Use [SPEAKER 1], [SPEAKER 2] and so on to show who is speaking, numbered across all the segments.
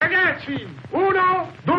[SPEAKER 1] Ragazzi, 1, 2...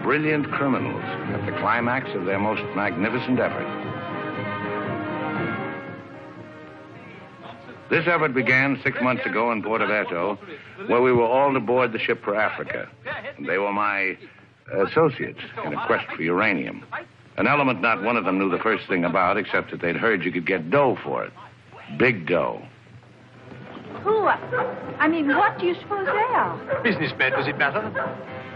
[SPEAKER 2] Brilliant criminals at the climax of their most magnificent effort. This effort began 6 months ago in Porto, where we were all aboard the ship for Africa. And they were my associates in a quest for uranium. An element not one of them knew the first thing about, except that they'd heard you could get dough for it. Big dough.
[SPEAKER 3] Who? I mean, what do you suppose they are?
[SPEAKER 1] Businessmen, does it matter?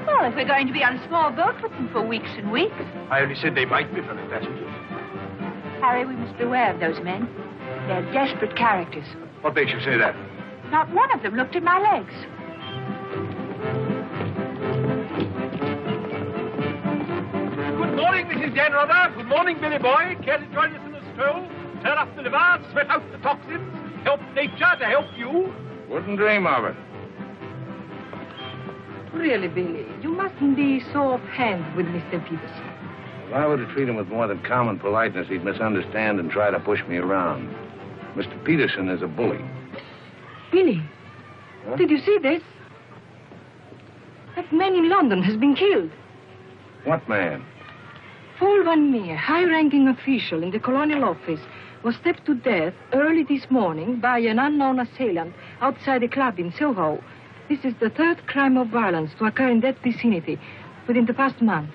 [SPEAKER 3] Well, if we're going to be on a small boat with them for weeks and weeks.
[SPEAKER 1] I only said they might be fellow passengers.
[SPEAKER 3] Harry, we must beware of those men. They're desperate characters.
[SPEAKER 1] What makes you say that?
[SPEAKER 3] Not one of them looked at my legs.
[SPEAKER 1] Good morning, Mrs. Janrother. Good morning, Billy Boy. Care to join us in a stroll? Turn up the liver, sweat out the toxins, help nature to help you?
[SPEAKER 2] Wouldn't dream of it.
[SPEAKER 4] Really, Billy, you mustn't be so offhand with Mr. Peterson.
[SPEAKER 2] If I were to treat him with more than common politeness, he'd misunderstand and try to push me around. Mr. Peterson is a bully.
[SPEAKER 4] Billy,
[SPEAKER 2] huh?
[SPEAKER 4] Did you see this? That man in London has been killed.
[SPEAKER 2] What man?
[SPEAKER 4] Paul Van Meer, high-ranking official in the colonial office, was stabbed to death early this morning by an unknown assailant outside a club in Soho. This is the third crime of violence to occur in that vicinity within the past month.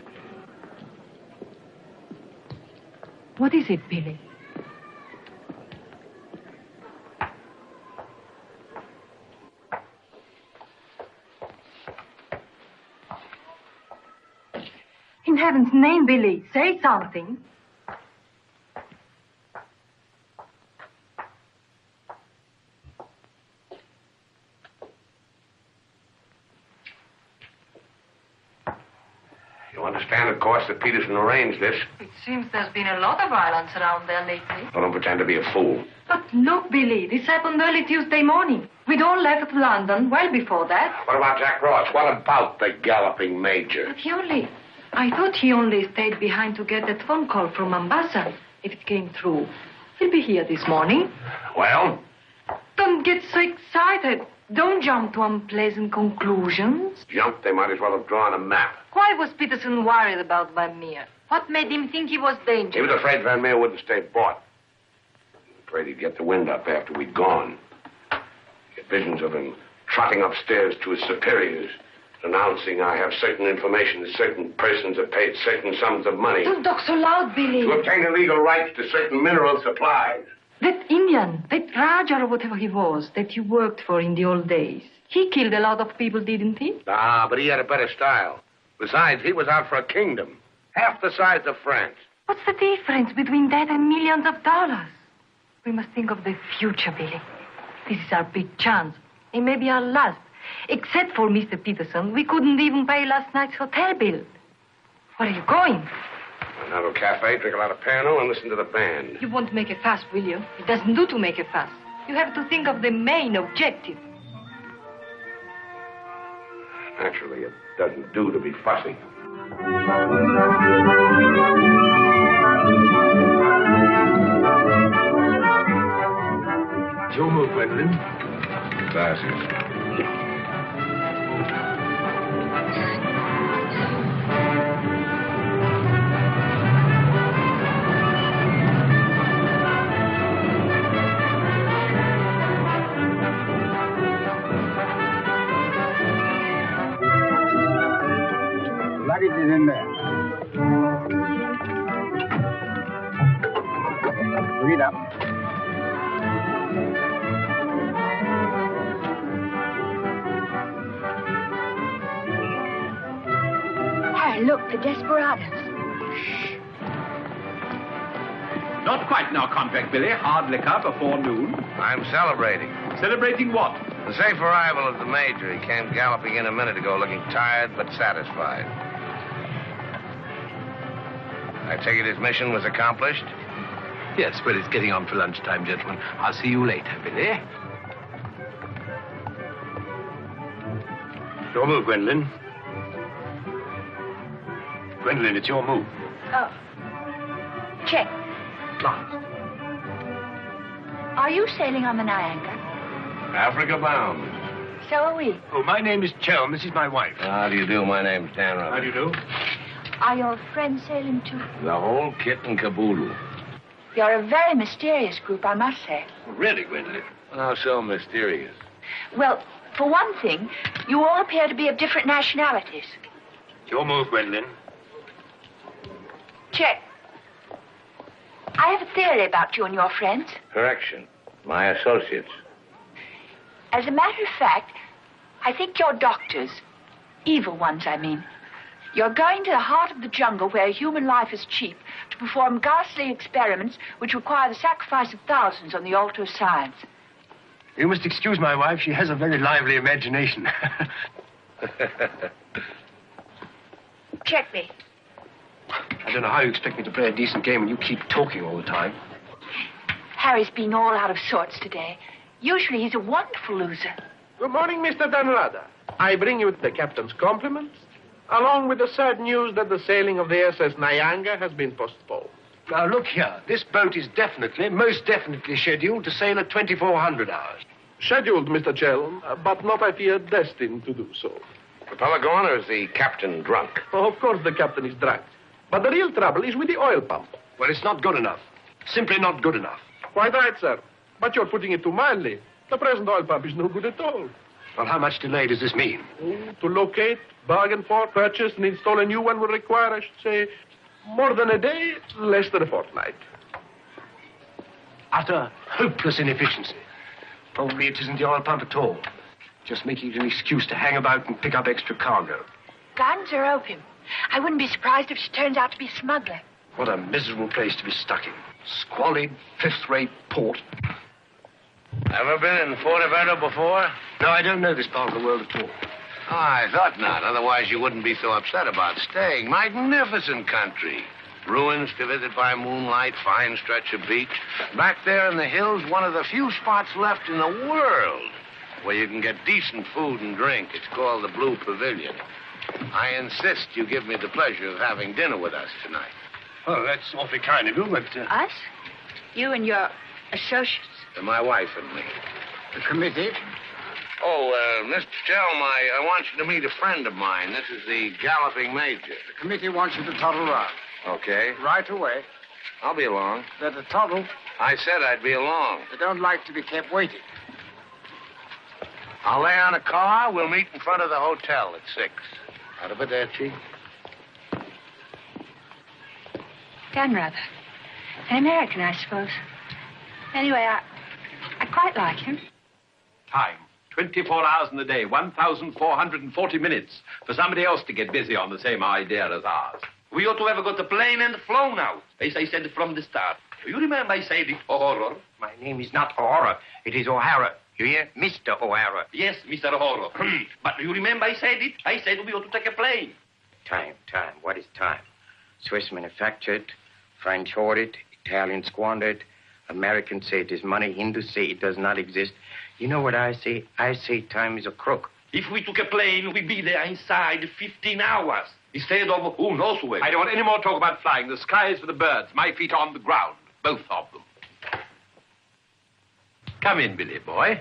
[SPEAKER 4] What is it, Billy? In heaven's name, Billy, say something.
[SPEAKER 2] You understand, of course, that Peterson arranged this.
[SPEAKER 4] It seems there's been a lot of violence around there lately.
[SPEAKER 2] Well, don't pretend to be a fool.
[SPEAKER 4] But look, Billy, this happened early Tuesday morning. We'd all left London well before that.
[SPEAKER 2] What about Jack Ross? What about the galloping major?
[SPEAKER 4] But I thought he only stayed behind to get that phone call from Mombasa. If it came through, he'll be here this morning.
[SPEAKER 2] Well?
[SPEAKER 4] Don't get so excited. Don't jump to unpleasant conclusions.
[SPEAKER 2] Jump? They might as well have drawn a map.
[SPEAKER 4] Why was Peterson worried about Van Meer? What made him think he was dangerous?
[SPEAKER 2] He was afraid Van Meer wouldn't stay bought. Afraid he'd get the wind up after we'd gone. Get visions of him trotting upstairs to his superiors, announcing I have certain information that certain persons have paid certain sums of money.
[SPEAKER 4] Don't talk so loud, Billy.
[SPEAKER 2] To obtain illegal rights to certain mineral supplies.
[SPEAKER 4] That Indian, that Raja or whatever he was, that you worked for in the old days, he killed a lot of people, didn't he?
[SPEAKER 2] Ah, but he had a better style. Besides, he was out for a kingdom, half the size of France.
[SPEAKER 4] What's the difference between that and millions of dollars? We must think of the future, Billy. This is our big chance. It may be our last. Except for Mr. Peterson, we couldn't even pay last night's hotel bill. Where are you going?
[SPEAKER 2] Have a cafe, drink a lot of Pernod, and listen to the band.
[SPEAKER 4] You won't make a fuss, will you? It doesn't do to make a fuss. You have to think of the main objective.
[SPEAKER 2] Naturally, it doesn't do to be fussy.
[SPEAKER 1] It's your move, Gwendolyn.
[SPEAKER 2] Glasses.
[SPEAKER 5] Luggage is in there. Read up.
[SPEAKER 3] Harry, look, the desperados.
[SPEAKER 1] Not quite in our contract, Billy. Hard liquor before noon.
[SPEAKER 2] I'm celebrating.
[SPEAKER 1] Celebrating what?
[SPEAKER 2] The safe arrival of the Major. He came galloping in a minute ago looking tired but satisfied. I take it his mission was accomplished?
[SPEAKER 1] Yes, well, it's getting on for lunchtime, gentlemen. I'll see you later, Billy. Your move, Gwendolyn. Gwendolyn, it's your move.
[SPEAKER 3] Oh. Check.
[SPEAKER 1] Glass.
[SPEAKER 3] Are you sailing on the Niagara?
[SPEAKER 2] Africa bound.
[SPEAKER 3] So are we.
[SPEAKER 1] Oh, my name is Chelm. This is my wife.
[SPEAKER 2] How do you do? My name's Dan Roberts.
[SPEAKER 1] How do you do?
[SPEAKER 3] Are your friends sailing too?
[SPEAKER 2] The whole kit and caboodle.
[SPEAKER 3] You're a very mysterious group, I must say.
[SPEAKER 1] Really, Gwendolyn?
[SPEAKER 2] How so mysterious?
[SPEAKER 3] Well, for one thing, you all appear to be of different nationalities.
[SPEAKER 1] It's your move, Gwendolyn.
[SPEAKER 3] Check. I have a theory about you and your friends.
[SPEAKER 2] Correction. My associates.
[SPEAKER 3] As a matter of fact, I think you're doctors. Evil ones, I mean. You're going to the heart of the jungle where human life is cheap to perform ghastly experiments which require the sacrifice of thousands on the altar of science.
[SPEAKER 1] You must excuse my wife. She has a very lively imagination.
[SPEAKER 3] Check me.
[SPEAKER 1] I don't know how you expect me to play a decent game when you keep talking all the time.
[SPEAKER 3] Harry's been all out of sorts today. Usually he's a wonderful loser.
[SPEAKER 6] Good morning, Mr. Dunrada. I bring you the captain's compliments, along with the sad news that the sailing of the SS Nyanga has been postponed.
[SPEAKER 1] Now, look here. This boat is definitely, most definitely scheduled to sail at 2400 hours.
[SPEAKER 6] Scheduled, Mr. Chelm, but not, I fear, destined to do so.
[SPEAKER 2] The fella gone, or is the captain drunk?
[SPEAKER 6] Oh, of course the captain is drunk. But the real trouble is with the oil pump.
[SPEAKER 1] Well, it's not good enough. Simply not good enough.
[SPEAKER 6] Quite right, sir. But you're putting it too mildly. The present oil pump is no good at all.
[SPEAKER 1] Well, how much delay does this mean?
[SPEAKER 6] To locate, bargain for, purchase, and install a new one will require, I should say, more than a day, less than a fortnight.
[SPEAKER 1] Utter, hopeless inefficiency. Probably it isn't the oil pump at all. Just making it an excuse to hang about and pick up extra cargo.
[SPEAKER 3] Guns or opium? I wouldn't be surprised if she turns out to be a smuggler.
[SPEAKER 1] What a miserable place to be stuck in. Squalid, fifth-rate port.
[SPEAKER 2] Ever been in Forteventura before?
[SPEAKER 1] No, I don't know this part of the world at all.
[SPEAKER 2] Oh, I thought not. Otherwise, you wouldn't be so upset about staying. Magnificent country. Ruins to visit by moonlight, fine stretch of beach. Back there in the hills, one of the few spots left in the world where you can get decent food and drink. It's called the Blue Pavilion. I insist you give me the pleasure of having dinner with us tonight.
[SPEAKER 1] Oh, that's awfully kind of you, but...
[SPEAKER 3] Us? You and your associates?
[SPEAKER 2] My wife and me.
[SPEAKER 5] The committee?
[SPEAKER 2] Oh, Mr. Chelm, I want you to meet a friend of mine. This is the Galloping Major.
[SPEAKER 5] The committee wants you to toddle round.
[SPEAKER 2] Okay.
[SPEAKER 5] Right away.
[SPEAKER 2] I'll be along.
[SPEAKER 5] Better toddle.
[SPEAKER 2] I said I'd be along.
[SPEAKER 5] They don't like to be kept waiting.
[SPEAKER 2] I'll lay on a car. We'll meet in front of the hotel at 6. Arrivederci.
[SPEAKER 3] Dan rather. An American, I suppose. Anyway, I quite like him.
[SPEAKER 1] Time. 24 hours in the day, 1,440 minutes for somebody else to get busy on the same idea as ours. We ought to have got the plane and flown out, as I said from the start. You remember I said it, O'Hara?
[SPEAKER 7] My name is not O'Hara. It is O'Hara. You hear? Mr. O'Hara.
[SPEAKER 1] Yes, Mr. O'Hara. But you remember I said it? I said we ought to take a plane.
[SPEAKER 7] Time. What is time? Swiss manufactured, French hoarded, Italian squandered, Americans say it is money, Hindus say it does not exist. You know what I say? I say time is a crook.
[SPEAKER 1] If we took a plane, we'd be there inside 15 hours. Instead of who knows where. I don't want any more talk about flying. The sky is for the birds. My feet are on the ground. Both of them. Come in, Billy boy.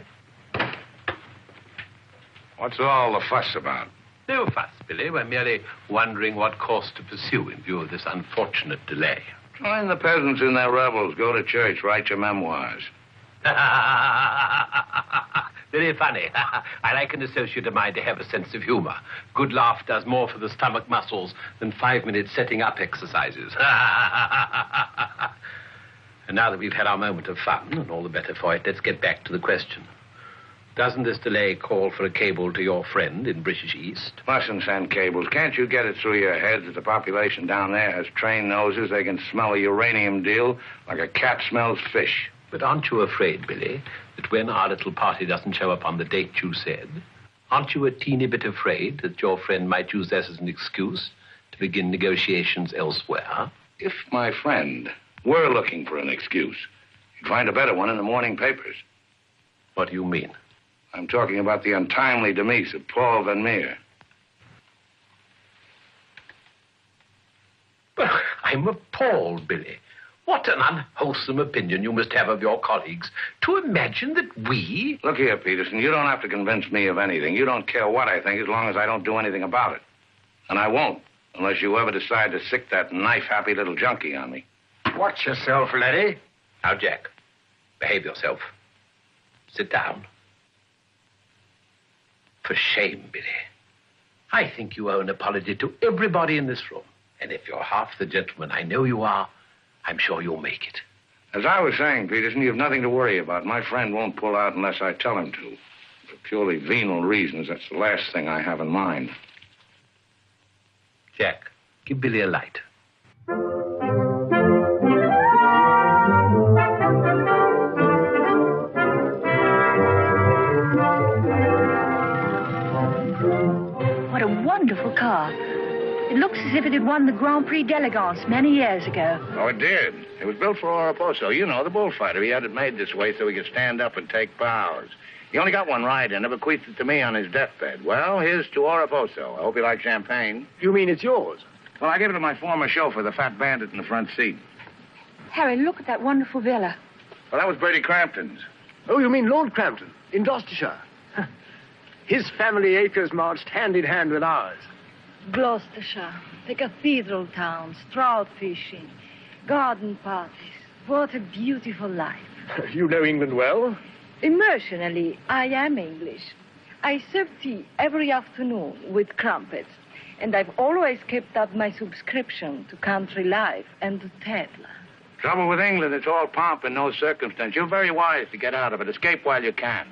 [SPEAKER 2] What's all the fuss about?
[SPEAKER 1] No fuss, Billy. We're merely wondering what course to pursue in view of this unfortunate delay.
[SPEAKER 2] Join the peasants in their revels. Go to church. Write your memoirs.
[SPEAKER 1] Very funny. I like an associate of mine to have a sense of humor. Good laugh does more for the stomach muscles than 5 minutes setting up exercises. And now that we've had our moment of fun, and all the better for it, let's get back to the question. Doesn't this delay call for a cable to your friend in British East?
[SPEAKER 2] Mustn't send cables. Can't you get it through your head that the population down there has trained noses? They can smell a uranium deal like a cat smells fish.
[SPEAKER 1] But aren't you afraid, Billy, that when our little party doesn't show up on the date you said, aren't you a teeny bit afraid that your friend might use this as an excuse to begin negotiations elsewhere?
[SPEAKER 2] If my friend were looking for an excuse, you'd find a better one in the morning papers.
[SPEAKER 1] What do you mean?
[SPEAKER 2] I'm talking about the untimely demise of Paul Van Meer.
[SPEAKER 1] Well, I'm appalled, Billy. What an unwholesome opinion you must have of your colleagues to imagine that we...
[SPEAKER 2] Look here, Peterson, you don't have to convince me of anything. You don't care what I think as long as I don't do anything about it. And I won't, unless you ever decide to sick that knife-happy little junkie on me.
[SPEAKER 5] Watch yourself, laddie.
[SPEAKER 1] Now, Jack, behave yourself. Sit down. For shame, Billy. I think you owe an apology to everybody in this room. And if you're half the gentleman I know you are, I'm sure you'll make it.
[SPEAKER 2] As I was saying, Peterson, you've nothing to worry about. My friend won't pull out unless I tell him to. For purely venal reasons, that's the last thing I have in mind.
[SPEAKER 1] Jack, give Billy a light.
[SPEAKER 3] What a wonderful car. It looks as if it had won the Grand Prix d'Elegance many years ago.
[SPEAKER 2] Oh, it did. It was built for Oraposo. You know, the bullfighter. He had it made this way so he could stand up and take bows. He only got one ride in it, bequeathed it to me on his deathbed. Well, here's to Oraposo. I hope you like champagne.
[SPEAKER 5] You mean it's yours?
[SPEAKER 2] Well, I gave it to my former chauffeur, the fat bandit in the front seat.
[SPEAKER 3] Harry, look at that wonderful villa.
[SPEAKER 2] Well, that was Bertie Crampton's.
[SPEAKER 5] Oh, you mean Lord Crampton, in Gloucestershire. His family acres marched hand in hand with ours.
[SPEAKER 4] Gloucestershire, the cathedral towns, trout fishing, garden parties. What a beautiful life.
[SPEAKER 5] You know England well?
[SPEAKER 4] Emotionally, I am English. I serve tea every afternoon with crumpets, and I've always kept up my subscription to Country Life and to Tetler.
[SPEAKER 2] Trouble with England, it's all pomp and no circumstance. You're very wise to get out of it. Escape while you can.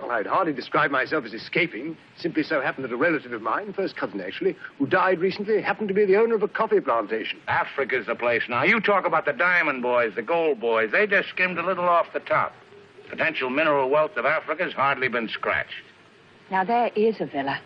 [SPEAKER 5] Well, I'd hardly describe myself as escaping. Simply so happened that a relative of mine, first cousin actually, who died recently, happened to be the owner of a coffee plantation.
[SPEAKER 2] Africa's the place now. You talk about the diamond boys, the gold boys. They just skimmed a little off the top. Potential mineral wealth of Africa's hardly been scratched.
[SPEAKER 3] Now, there is a villa.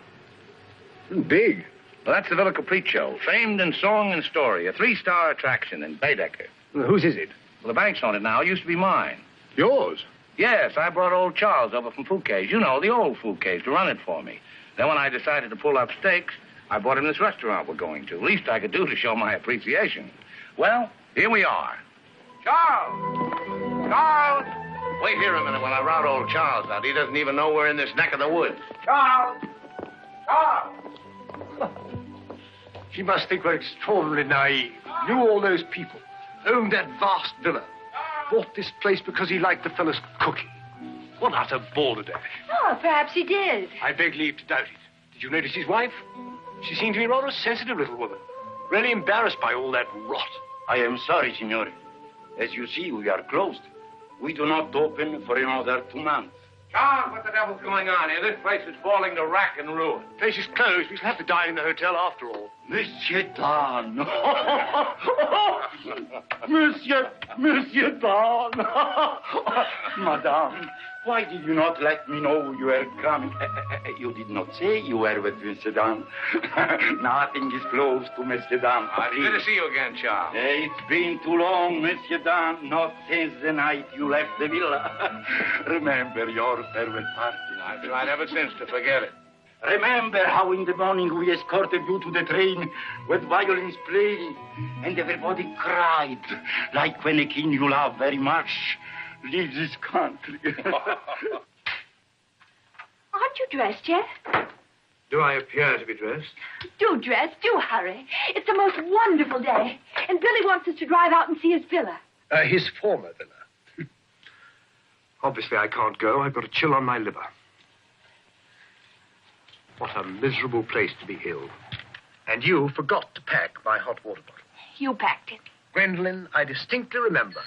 [SPEAKER 5] Big.
[SPEAKER 2] Well, that's the Villa Capriccio, famed in song and story, a 3-star attraction in Baedeker.
[SPEAKER 5] Well, whose is it?
[SPEAKER 2] Well, the bank's on it now. It used to be mine.
[SPEAKER 5] Yours?
[SPEAKER 2] Yes, I brought old Charles over from Fouquet's. You know, the old Fouquet's, to run it for me. Then when I decided to pull up stakes, I bought him this restaurant we're going to. Least I could do to show my appreciation. Well, here we are. Charles! Charles! Wait here a minute while I rout old Charles out. He doesn't even know we're in this neck of the woods. Charles! Charles!
[SPEAKER 5] She must think we're extraordinarily naive. Knew all those people. Owned that vast villa. Bought this place because he liked the fellow's cooking. What utter balderdash.
[SPEAKER 3] Oh, perhaps he did.
[SPEAKER 5] I beg leave to doubt it. Did you notice his wife? She seemed to be rather a sensitive little woman. Really embarrassed by all that rot.
[SPEAKER 8] I am sorry, signore. As you see, we are closed. We do not open for another 2 months.
[SPEAKER 2] Charles, what the devil's going on here? This place is falling to rack and ruin.
[SPEAKER 5] Place is closed. We shall have to dine in the hotel after all.
[SPEAKER 8] Monsieur Dan. Monsieur Dan. Madame, Why did you not let me know you were coming? You did not say you were with Monsieur Dan. Nothing is close to Monsieur Dan.
[SPEAKER 5] Good to see you again, Charles.
[SPEAKER 8] It's been too long, Monsieur Dan. Not since the night you left the villa. Remember your farewell party.
[SPEAKER 5] I've tried ever since to forget it.
[SPEAKER 8] Remember how in the morning we escorted you to the train with violins playing and everybody cried like when a king you love very much leaves his country.
[SPEAKER 3] Aren't you dressed yet?
[SPEAKER 5] Do I appear to be dressed?
[SPEAKER 3] Do dress, do hurry. It's the most wonderful day. And Billy wants us to drive out and see his villa.
[SPEAKER 5] His former villa. Obviously, I can't go. I've got a chill on my liver. What a miserable place to be ill. And you forgot to pack my hot water bottle.
[SPEAKER 3] You packed it.
[SPEAKER 5] Gwendolyn, I distinctly remember.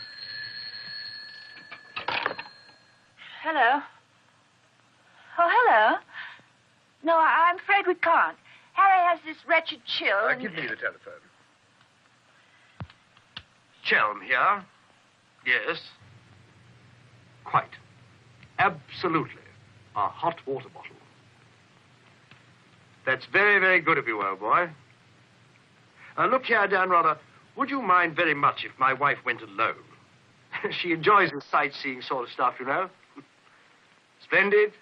[SPEAKER 3] Hello. Oh, hello. No, I'm afraid we can't. Harry has this wretched chill.
[SPEAKER 5] Give me the telephone. Chelm here. Yes. Quite. Absolutely. A hot water bottle. That's very, very good of you, old boy. Look here, Dan, rather, would you mind very much if my wife went alone? She enjoys the sightseeing sort of stuff, you know. Splendid.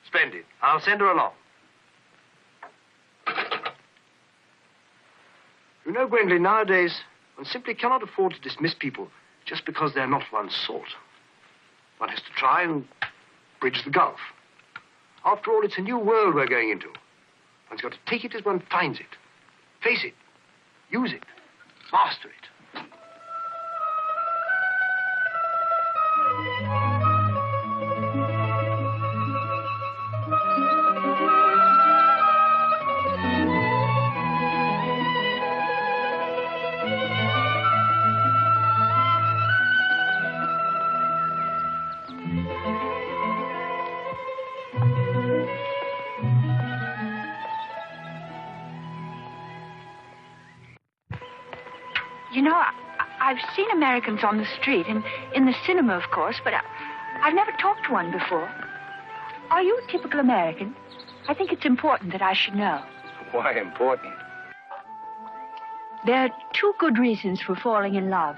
[SPEAKER 5] Splendid. I'll send her along. You know, Gwendolyn, nowadays, one simply cannot afford to dismiss people just because they're not one's sort. One has to try and bridge the gulf. After all, it's a new world we're going into. One's got to take it as one finds it. Face it. Use it. Master it.
[SPEAKER 3] You know, I've seen Americans on the street and in the cinema, of course, but I've never talked to one before. Are you a typical American? I think it's important that I should know.
[SPEAKER 2] Why important?
[SPEAKER 3] There are two good reasons for falling in love.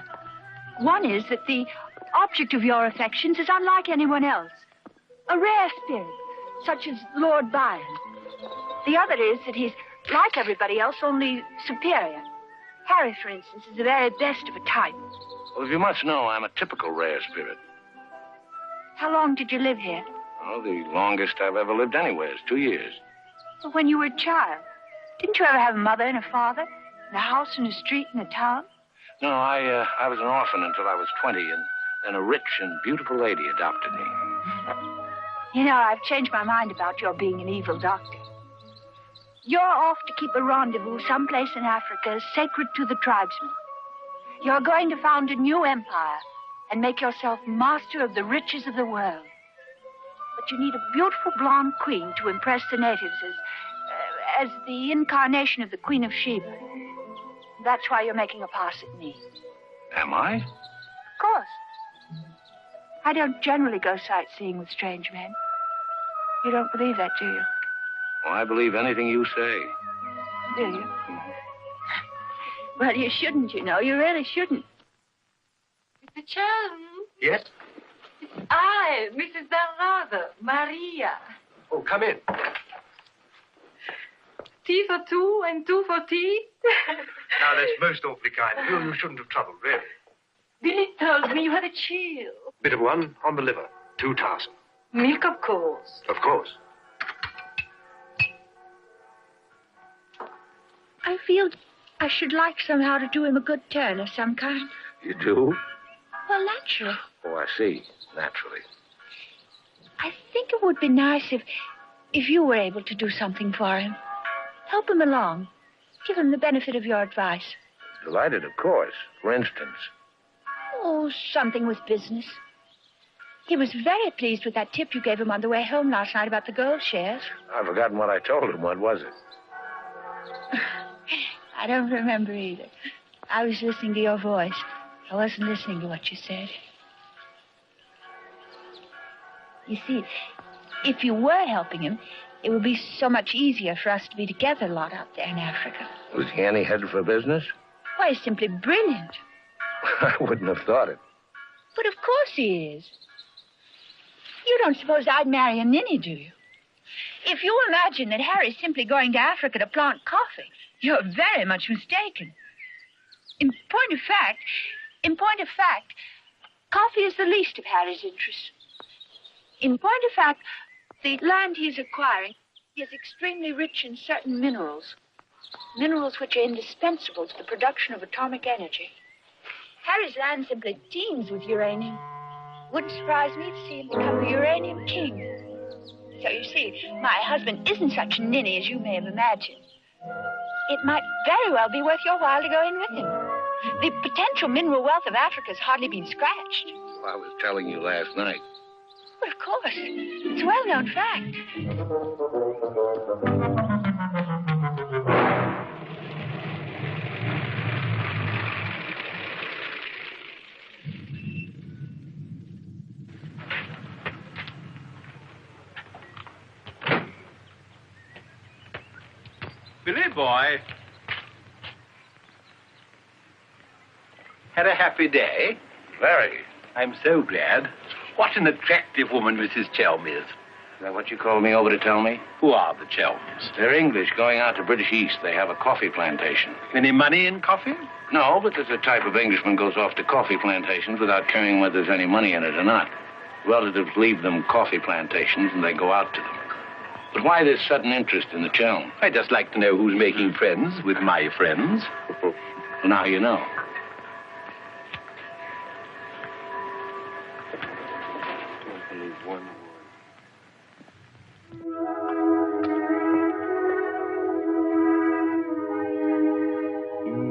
[SPEAKER 3] One is that the object of your affections is unlike anyone else. A rare spirit, such as Lord Byron. The other is that he's like everybody else, only superior. Harry, for instance, is the very best of a type.
[SPEAKER 2] Well, as you must know, I'm a typical rare spirit.
[SPEAKER 3] How long did you live here?
[SPEAKER 2] Oh, the longest I've ever lived anywhere is 2 years.
[SPEAKER 3] Well, when you were a child. Didn't you ever have a mother and a father? And a house and a street and a town?
[SPEAKER 2] No, I was an orphan until I was 20, and then a rich and beautiful lady adopted me.
[SPEAKER 3] You know, I've changed my mind about your being an evil doctor. You're off to keep a rendezvous someplace in Africa sacred to the tribesmen. You're going to found a new empire and make yourself master of the riches of the world. But you need a beautiful blonde queen to impress the natives as the incarnation of the Queen of Sheba. That's why you're making a pass at me.
[SPEAKER 2] Am I?
[SPEAKER 3] Of course. I don't generally go sightseeing with strange men. You don't believe that, do you?
[SPEAKER 2] Well, I believe anything you say.
[SPEAKER 3] Do you? Well, you shouldn't, you know. You really shouldn't.
[SPEAKER 4] Mr. Chelm.
[SPEAKER 5] Yes?
[SPEAKER 4] I, Mrs. Dalrada, Maria.
[SPEAKER 5] Oh, come in.
[SPEAKER 4] Tea for two and two for tea?
[SPEAKER 5] Now, that's most awfully kind of you. You shouldn't have troubled, really.
[SPEAKER 4] Billy told me you had a chill.
[SPEAKER 5] Bit of one on the liver. 2 tarsal.
[SPEAKER 4] Milk, of course.
[SPEAKER 5] Of course.
[SPEAKER 3] I feel I should like somehow to do him a good turn of some kind.
[SPEAKER 2] You do?
[SPEAKER 3] Well, naturally.
[SPEAKER 2] Oh, I see. Naturally.
[SPEAKER 3] I think it would be nice if you were able to do something for him. Help him along. Give him the benefit of your advice.
[SPEAKER 2] Delighted, of course. For instance.
[SPEAKER 3] Oh, something with business. He was very pleased with that tip you gave him on the way home last night about the gold shares.
[SPEAKER 2] I've forgotten what I told him. What was it?
[SPEAKER 3] I don't remember either. I was listening to your voice. I wasn't listening to what you said. You see, if you were helping him, it would be so much easier for us to be together a lot out there in Africa.
[SPEAKER 2] Was he any head for business?
[SPEAKER 3] Why, he's simply brilliant.
[SPEAKER 2] I wouldn't have thought it.
[SPEAKER 3] But of course he is. You don't suppose I'd marry a ninny, do you? If you imagine that Harry's simply going to Africa to plant coffee, you're very much mistaken. In point of fact, coffee is the least of Harry's interests. In point of fact, the land he is acquiring is extremely rich in certain minerals. Minerals which are indispensable to the production of atomic energy. Harry's land simply teems with uranium. Wouldn't surprise me to see him become the uranium king. So you see, my husband isn't such a ninny as you may have imagined. It might very well be worth your while to go in with him. The potential mineral wealth of Africa has hardly been scratched.
[SPEAKER 2] Well, I was telling you last night.
[SPEAKER 3] Well, of course. It's a well-known fact.
[SPEAKER 1] Billy boy. Had a happy day?
[SPEAKER 2] Very.
[SPEAKER 1] I'm so glad. What an attractive woman Mrs. Chelm is.
[SPEAKER 2] Is that what you called me over to tell me?
[SPEAKER 1] Who are the Chelms?
[SPEAKER 2] They're English going out to British East. They have a coffee plantation.
[SPEAKER 1] Any money in coffee?
[SPEAKER 2] No, but there's a type of Englishman goes off to coffee plantations without caring whether there's any money in it or not. Relatives leave them coffee plantations and they go out to them. But why this sudden interest in the Chelm?
[SPEAKER 1] I'd just like to know who's making friends with my friends.
[SPEAKER 2] Well, now you know.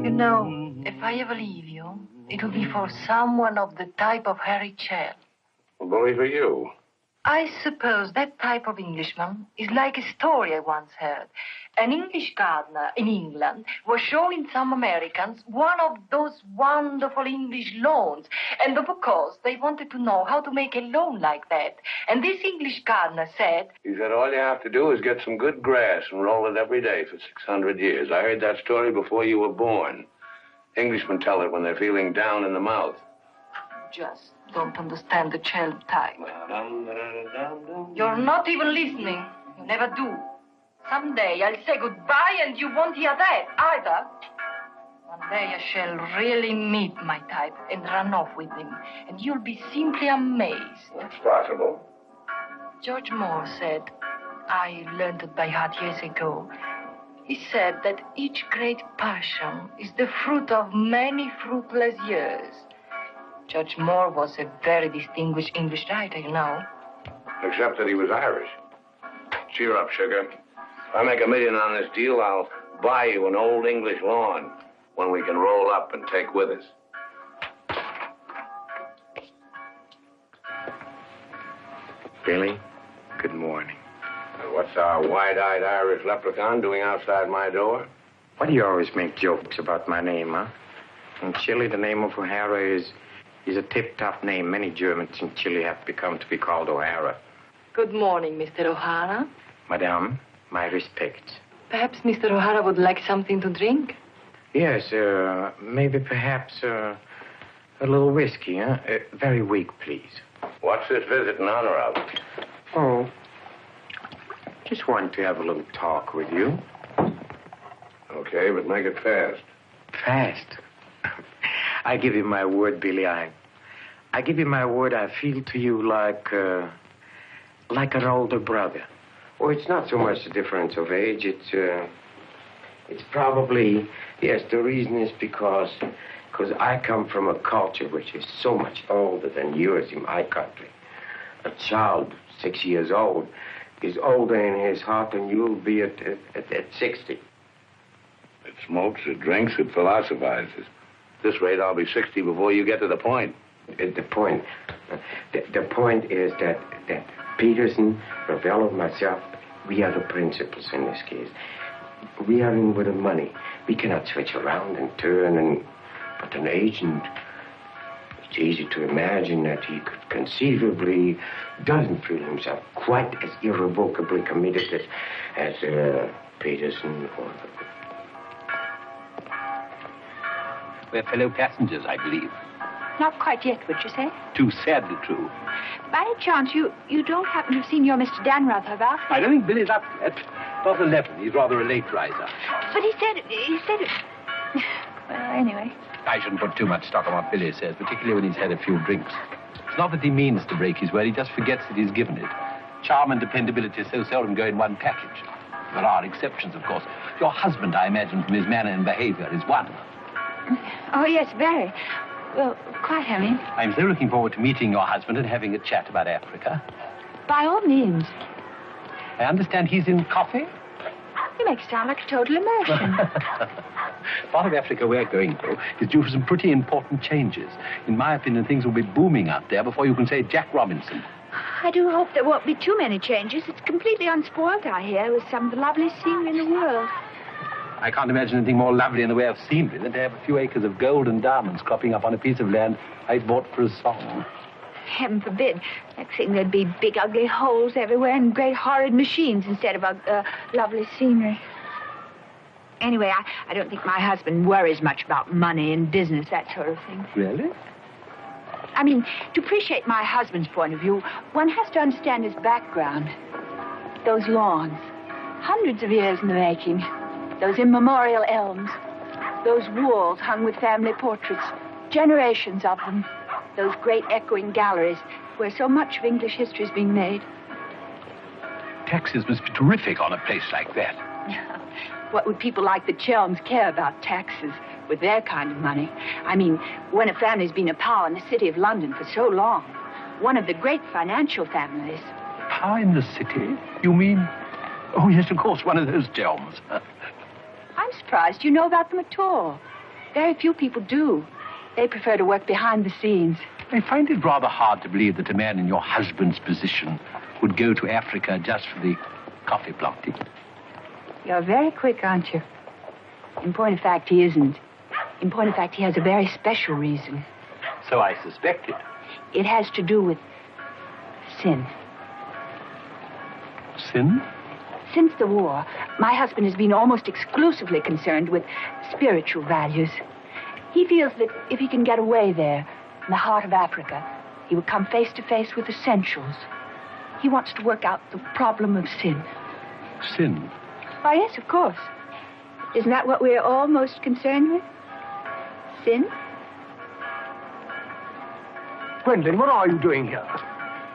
[SPEAKER 4] You know, if I ever leave you, it'll be for someone of the type of Harry Chell.
[SPEAKER 2] Well, only for you.
[SPEAKER 4] I suppose that type of Englishman is like a story I once heard. An English gardener in England was showing some Americans one of those wonderful English lawns. And of course, they wanted to know how to make a lawn like that. And this English gardener said...
[SPEAKER 2] He said all you have to do is get some good grass and roll it every day for 600 years. I heard that story before you were born. Englishmen tell it when they're feeling down in the mouth.
[SPEAKER 4] Just don't understand the child type. You're not even listening. You never do. Someday I'll say goodbye and you won't hear that either. One day I shall really meet my type and run off with him. And you'll be simply amazed.
[SPEAKER 2] That's possible.
[SPEAKER 4] George Moore said, I learned it by heart years ago. He said that each great passion is the fruit of many fruitless years. George Moore was a very distinguished English writer, you know.
[SPEAKER 2] Except that he was Irish. Cheer up, sugar. If I make $1 million on this deal, I'll buy you an old English lawn, one we can roll up and take with us.
[SPEAKER 7] Billy, good morning.
[SPEAKER 2] What's our wide-eyed Irish leprechaun doing outside my door?
[SPEAKER 7] Why do you always make jokes about my name, huh? In Chile, the name of O'Hara is a tip-top name. Many Germans in Chile have become to be called O'Hara.
[SPEAKER 4] Good morning, Mr. O'Hara.
[SPEAKER 7] Madame, my respects.
[SPEAKER 4] Perhaps Mr. O'Hara would like something to drink?
[SPEAKER 7] Yes, maybe perhaps a little whiskey, huh? Very weak, please.
[SPEAKER 2] What's this visit in honor of?
[SPEAKER 7] Oh, just wanted to have a little talk with you.
[SPEAKER 2] Okay, but make it fast.
[SPEAKER 7] Fast? I give you my word, Billy. I give you my word. I feel to you like an older brother. Oh, it's not so much the difference of age. It's probably, yes, the reason is because I come from a culture which is so much older than yours in my country. A child 6 years old is older in his heart than you'll be at 60.
[SPEAKER 2] It smokes, it drinks, it philosophizes. At this rate, I'll be 60 before you get to the point.
[SPEAKER 7] The point is that Peterson, Ravello, and myself, we are the principals in this case. We are in with the money. We cannot switch around and turn, but an agent, easy to imagine that he could conceivably doesn't feel himself quite as irrevocably committed as Peterson or...
[SPEAKER 1] We're fellow passengers, I believe.
[SPEAKER 3] Not quite yet, would you say?
[SPEAKER 1] Too sadly true.
[SPEAKER 3] By any chance, you don't happen to have seen your Mr. Danrother about?
[SPEAKER 1] I don't think Billy's up yet. Not 11. He's rather a late riser.
[SPEAKER 3] But he said it. Well, anyway.
[SPEAKER 1] I shouldn't put too much stock on what Billy says, particularly when he's had a few drinks. It's not that he means to break his word, he just forgets that he's given it. Charm and dependability so seldom go in one package. There are exceptions, of course. Your husband, I imagine, from his manner and behavior, is one.
[SPEAKER 3] Oh, yes, very. Well, quite, I mean.
[SPEAKER 1] I'm so looking forward to meeting your husband and having a chat about Africa.
[SPEAKER 3] By all means.
[SPEAKER 1] I understand he's in coffee?
[SPEAKER 3] You make it sound like a total immersion.
[SPEAKER 1] Part of Africa we're going, though, is due for some pretty important changes. In my opinion, things will be booming out there before you can say Jack Robinson.
[SPEAKER 3] I do hope there won't be too many changes. It's completely unspoiled, I hear, with some of the loveliest scenery in the world.
[SPEAKER 1] I can't imagine anything more lovely in the way of scenery than to have a few acres of gold and diamonds cropping up on a piece of land I bought for a song.
[SPEAKER 3] Heaven forbid. Next thing there'd be big, ugly holes everywhere and great, horrid machines instead of lovely scenery. Anyway, I don't think my husband worries much about money and business, that sort of thing.
[SPEAKER 1] Really?
[SPEAKER 3] I mean, to appreciate my husband's point of view, one has to understand his background. Those lawns, hundreds of years in the making. Those immemorial elms. Those walls hung with family portraits. Generations of them. Those great echoing galleries where so much of English history is being made.
[SPEAKER 1] Taxes must be terrific on a place like that.
[SPEAKER 3] What would people like the Chelms care about taxes with their kind of money? I mean, when a family's been a power in the city of London for so long, one of the great financial families.
[SPEAKER 1] Power in the city? You mean... Oh, yes, of course, one of those Chelms.
[SPEAKER 3] I'm surprised you know about them at all. Very few people do. They prefer to work behind the scenes.
[SPEAKER 1] I find it rather hard to believe that a man in your husband's position would go to Africa just for the coffee planting.
[SPEAKER 3] You're very quick, aren't you? In point of fact, he isn't. In point of fact, he has a very special reason.
[SPEAKER 1] So I suspected.
[SPEAKER 3] It has to do with sin.
[SPEAKER 1] Sin?
[SPEAKER 3] Since the war, my husband has been almost exclusively concerned with spiritual values. He feels that if he can get away there, in the heart of Africa, he will come face to face with essentials. He wants to work out the problem of sin.
[SPEAKER 1] Sin?
[SPEAKER 3] Why, yes, of course. Isn't that what we're all most concerned with? Sin?
[SPEAKER 5] Gwendolyn, what are you doing here?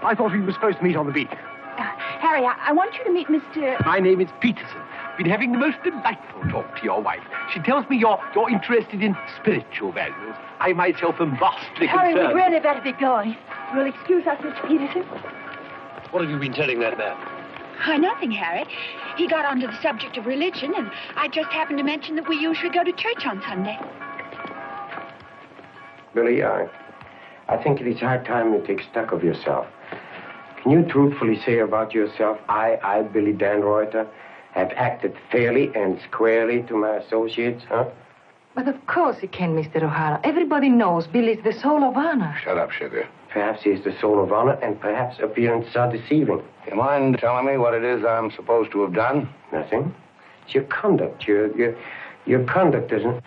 [SPEAKER 5] I thought we were supposed to meet on the beach.
[SPEAKER 3] Harry, I want you to meet Mr...
[SPEAKER 1] My name is Peterson. Been having the most delightful talk to your wife. She tells me you're interested in spiritual values. I myself am vastly
[SPEAKER 3] Harry,
[SPEAKER 1] concerned.
[SPEAKER 3] we'd really better be going. You'll excuse us, Mr. Peterson?
[SPEAKER 1] What have you been telling that man?
[SPEAKER 3] Oh, nothing, Harry. He got onto the subject of religion, and I just happened to mention that we usually go to church on Sunday.
[SPEAKER 7] Billy, I think it is high time you take stock of yourself. Can you truthfully say about yourself, I, Billy Danreuter, have acted fairly and squarely to my associates, huh?
[SPEAKER 4] But of course he can, Mr. O'Hara. Everybody knows Billy's the soul of honor.
[SPEAKER 2] Shut up, sugar.
[SPEAKER 7] Perhaps he is the soul of honor, and perhaps appearances are deceiving.
[SPEAKER 2] You mind telling me what it is I'm supposed to have done?
[SPEAKER 7] Nothing. It's your conduct. Your conduct doesn't...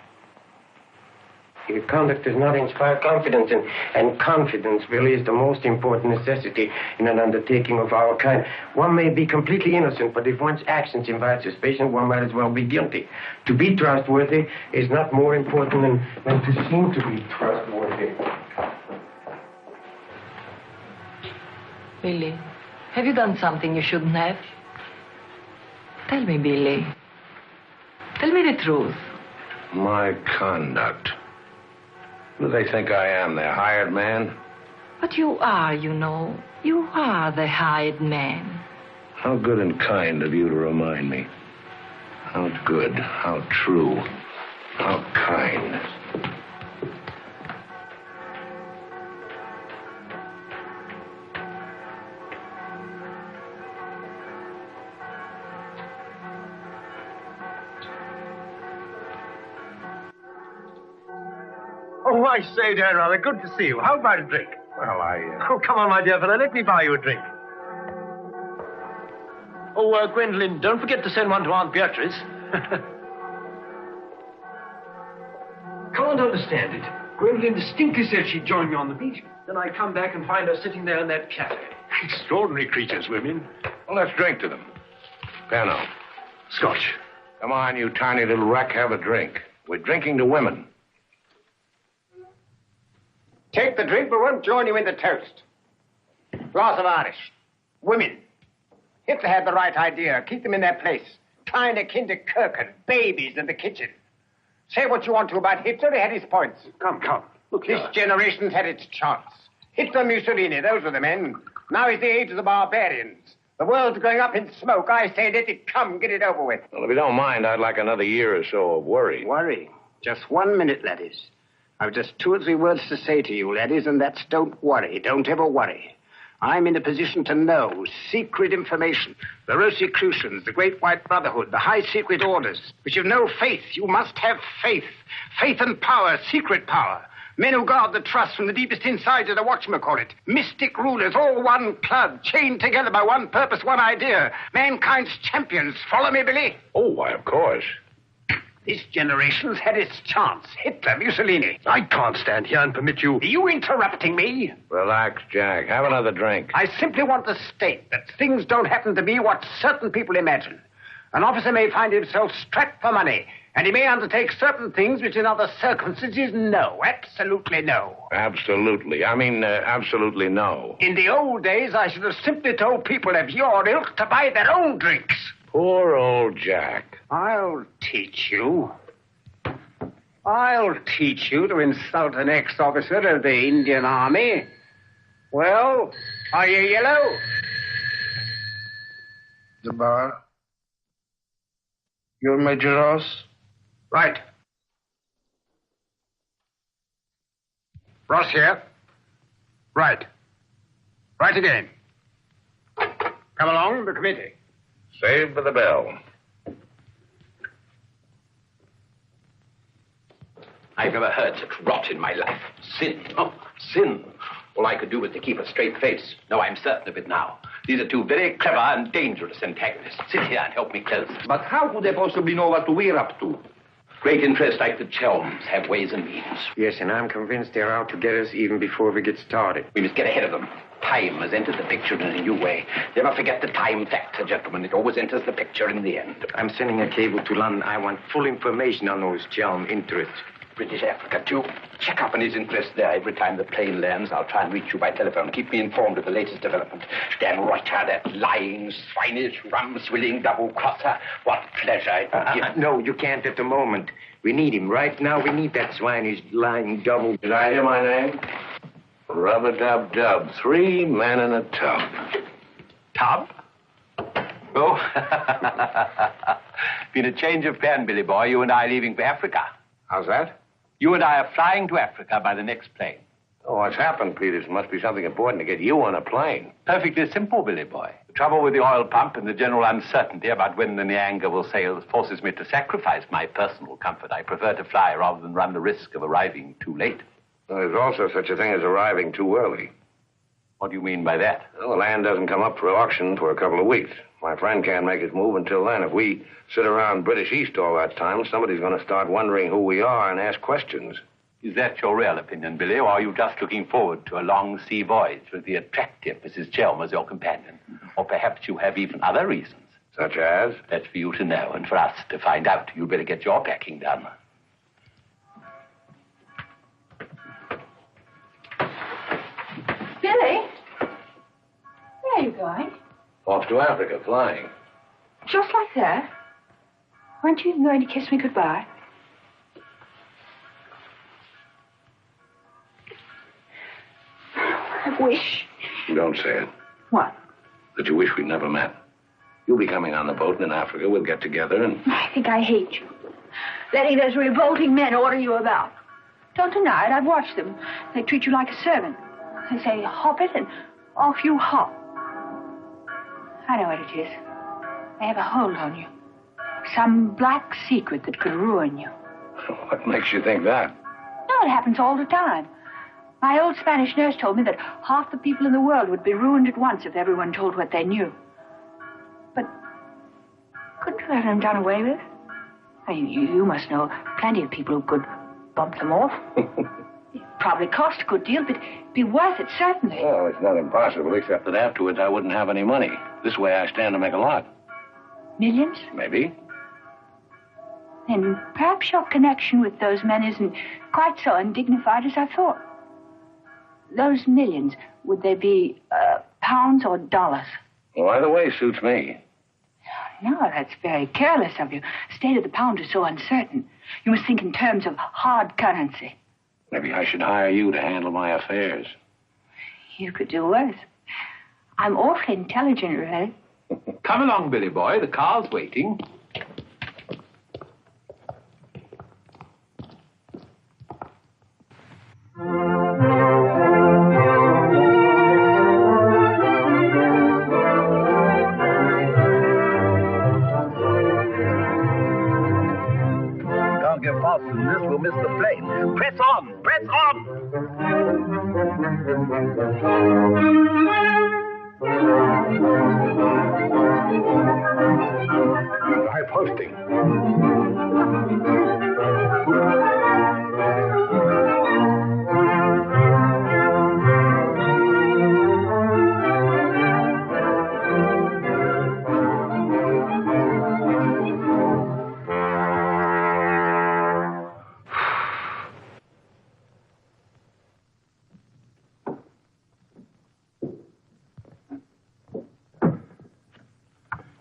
[SPEAKER 7] Your conduct does not inspire confidence, and confidence, Billy, is the most important necessity in an undertaking of our kind. One may be completely innocent, but if one's actions invite suspicion, one might as well be guilty. To be trustworthy is not more important than to seem to be trustworthy.
[SPEAKER 4] Billy, have you done something you shouldn't have? Tell me, Billy. Tell me the truth.
[SPEAKER 2] My conduct. Who do they think I am, their hired man?
[SPEAKER 4] But you are, you know. You are the hired man.
[SPEAKER 2] How good and kind of you to remind me. How good, how true, how kind.
[SPEAKER 5] Oh, I say, dear, rather good to see you. How about a drink?
[SPEAKER 2] Well,
[SPEAKER 5] Oh, come on, my dear fellow. Let me buy you a drink. Oh, Gwendolyn, don't forget to send one to Aunt Beatrice. Can't understand it. Gwendolyn distinctly said she'd join me on the beach. Then I come back and find her sitting there in that cafe. Extraordinary creatures, women.
[SPEAKER 2] Well, let's drink to them. Pano.
[SPEAKER 5] Scotch.
[SPEAKER 2] Come on, you tiny little wreck, have a drink. We're drinking to women.
[SPEAKER 7] Take the drink, but won't join you in the toast. Glass of Irish. Women. Hitler had the right idea. Keep them in their place. Kleine Kinderkirchen, babies in the kitchen. Say what you want to about Hitler, he had his points.
[SPEAKER 5] Come. Look
[SPEAKER 7] This
[SPEAKER 5] here.
[SPEAKER 7] generation's had its chance. Hitler, Mussolini, those were the men. Now is the age of the barbarians. The world's going up in smoke. I say let it come, get it over with.
[SPEAKER 2] Well, if you don't mind, I'd like another year or so of worry.
[SPEAKER 7] Worry? Just 1 minute, laddies. I've just 2 or 3 words to say to you, laddies, and that's don't worry. Don't ever worry. I'm in a position to know secret information. The Rosicrucians, the Great White Brotherhood, the high secret orders, which have no faith. You must have faith. Faith and power, secret power. Men who guard the trust from the deepest inside of the whatchamacallit. Mystic rulers, all one club, chained together by one purpose, one idea. Mankind's champions. Follow me, Billy?
[SPEAKER 2] Oh, why, of course.
[SPEAKER 7] This generation's had its chance. Hitler, Mussolini.
[SPEAKER 5] I can't stand here and permit you...
[SPEAKER 7] Are you interrupting me?
[SPEAKER 2] Relax, Jack. Have another drink.
[SPEAKER 7] I simply want to state that things don't happen to be what certain people imagine. An officer may find himself strapped for money, and he may undertake certain things which in other circumstances, no. Absolutely no.
[SPEAKER 2] Absolutely. Absolutely no.
[SPEAKER 7] In the old days, I should have simply told people of your ilk to buy their own drinks.
[SPEAKER 2] Poor old Jack.
[SPEAKER 7] I'll teach you. I'll teach you to insult an ex-officer of the Indian Army. Well, are you yellow?
[SPEAKER 6] The bar. You're Major Ross?
[SPEAKER 7] Right. Ross here. Right. Right again. Come along, the committee.
[SPEAKER 2] Save for the bell.
[SPEAKER 1] I've never heard such rot in my life. Sin. Oh, sin. All I could do was to keep a straight face. No, I'm certain of it now. These are 2 very clever and dangerous antagonists. Sit here and help me close. But how could they possibly know what we're up to? Great interests like the Chelms have ways and means.
[SPEAKER 7] Yes, and I'm convinced they're out to get us even before we get started.
[SPEAKER 1] We must get ahead of them. Time has entered the picture in a new way. Never forget the time factor, gentlemen. It always enters the picture in the end.
[SPEAKER 7] I'm sending a cable to London. I want full information on those Chelm interests.
[SPEAKER 1] British Africa, too. Check up on his interest there. Every time the plane lands, I'll try and reach you by telephone. Keep me informed of the latest development. Dan Reuter, that lying, swinish, rum-swilling double-crosser. What pleasure it would give.
[SPEAKER 7] No, you can't at the moment. We need him. Right now, we need that swinish, lying double...
[SPEAKER 2] Did I hear my name? Rub-a-dub-dub. 3 men in a tub.
[SPEAKER 1] Tub? Oh. Been a change of plan, Billy boy. You and I are leaving for Africa.
[SPEAKER 2] How's that?
[SPEAKER 1] You and I are flying to Africa by the next plane.
[SPEAKER 2] Oh, what's happened, Peters? Must be something important to get you on a plane.
[SPEAKER 1] Perfectly simple, Billy boy. The trouble with the oil pump and the general uncertainty about when the Nyanga will sail forces me to sacrifice my personal comfort. I prefer to fly rather than run the risk of arriving too late.
[SPEAKER 2] Well, there's also such a thing as arriving too early.
[SPEAKER 1] What do you mean by that?
[SPEAKER 2] Well, the land doesn't come up for auction for a couple of weeks. My friend can't make his move until then. If we sit around British East all that time, somebody's going to start wondering who we are and ask questions.
[SPEAKER 1] Is that your real opinion, Billy, or are you just looking forward to a long sea voyage with the attractive Mrs. Chelm as your companion? Or perhaps you have even other reasons.
[SPEAKER 2] Such as?
[SPEAKER 1] That's for you to know and for us to find out. You'd better get your packing done.
[SPEAKER 3] Billy? Where are you going?
[SPEAKER 2] Off to Africa, flying.
[SPEAKER 3] Just like that? Weren't you even going to kiss me goodbye? I wish.
[SPEAKER 2] Don't say it.
[SPEAKER 3] What?
[SPEAKER 2] That you wish we'd never met. You'll be coming on the boat, and in Africa we'll get together and...
[SPEAKER 3] I think I hate you. Letting those revolting men order you about. Don't deny it. I've watched them. They treat you like a servant. They say, hop it, and off you hop. I know what it is. They have a hold on you. Some black secret that could ruin you.
[SPEAKER 2] What makes you think that?
[SPEAKER 3] No, know, it happens all the time. My old Spanish nurse told me that half the people in the world would be ruined at once if everyone told what they knew. But couldn't you let them done away with? I mean, you must know plenty of people who could bump them off. It probably cost a good deal, but it'd be worth it, certainly.
[SPEAKER 2] Well, it's not impossible, except that afterwards I wouldn't have any money. This way I stand to make a lot.
[SPEAKER 3] Millions?
[SPEAKER 2] Maybe.
[SPEAKER 3] Then perhaps your connection with those men isn't quite so undignified as I thought. Those millions, would they be pounds or dollars?
[SPEAKER 2] Well, either way suits me.
[SPEAKER 3] No, that's very careless of you. The state of the pound is so uncertain. You must think in terms of hard currency.
[SPEAKER 2] Maybe I should hire you to handle my affairs.
[SPEAKER 3] You could do worse. I'm awfully intelligent, Red.
[SPEAKER 1] Come along, Billy boy. The car's waiting.
[SPEAKER 9] Can't get faster than this, we'll miss the plane. Press on! Press on!
[SPEAKER 2] High posting.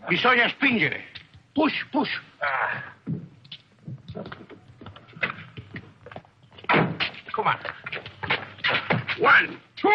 [SPEAKER 6] Bisogna spingere. Push, push. Come on. 1, 2,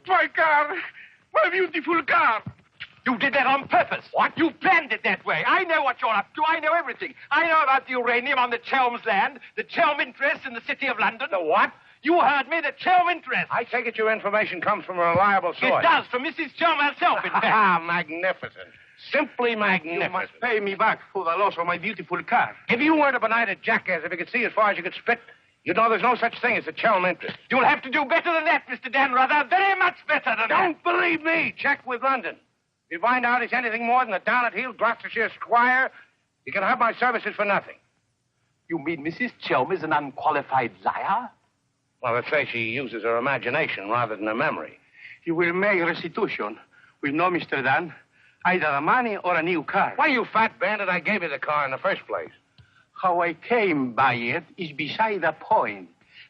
[SPEAKER 6] My car! My beautiful car!
[SPEAKER 1] You did that on purpose. What? You planned it that way. I know what you're up to. I know everything. I know about the uranium on the Chelm's land, the Chelm interest in the City of London.
[SPEAKER 2] The what?
[SPEAKER 1] You heard me, the Chelm interest.
[SPEAKER 2] I take it your information comes from a reliable source.
[SPEAKER 1] It does, from Mrs. Chelm herself, in fact.
[SPEAKER 2] Ah, magnificent. Simply magnificent.
[SPEAKER 6] You must pay me back for the loss of my beautiful car.
[SPEAKER 2] If you weren't a benighted jackass, if you could see as far as you could spit, you'd know there's no such thing as a Chelm interest.
[SPEAKER 1] You'll have to do better than that, Mr. Danruther. Very much better than that.
[SPEAKER 2] Don't believe me. Check with London. If you find out he's anything more than a down-at-heel Gloucestershire squire, you can have my services for nothing.
[SPEAKER 1] You mean Mrs. Chelm is an unqualified liar?
[SPEAKER 2] Well, let's say she uses her imagination rather than her memory.
[SPEAKER 6] You will make restitution. We know, Mr. Dan, either the money or a new car.
[SPEAKER 2] Why, you fat bandit, I gave you the car in the first place.
[SPEAKER 6] How I came by it is beside the point.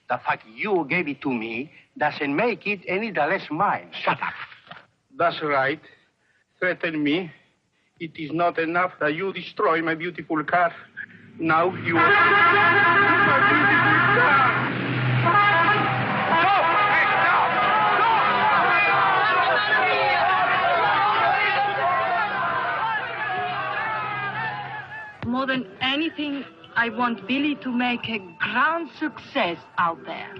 [SPEAKER 6] The fact you gave it to me doesn't make it any the less mine.
[SPEAKER 2] Shut up.
[SPEAKER 6] That's right. Threaten me. It is not enough that you destroy my beautiful car. Now you... my beautiful car!
[SPEAKER 4] More than anything, I want Billy to make a grand success out there.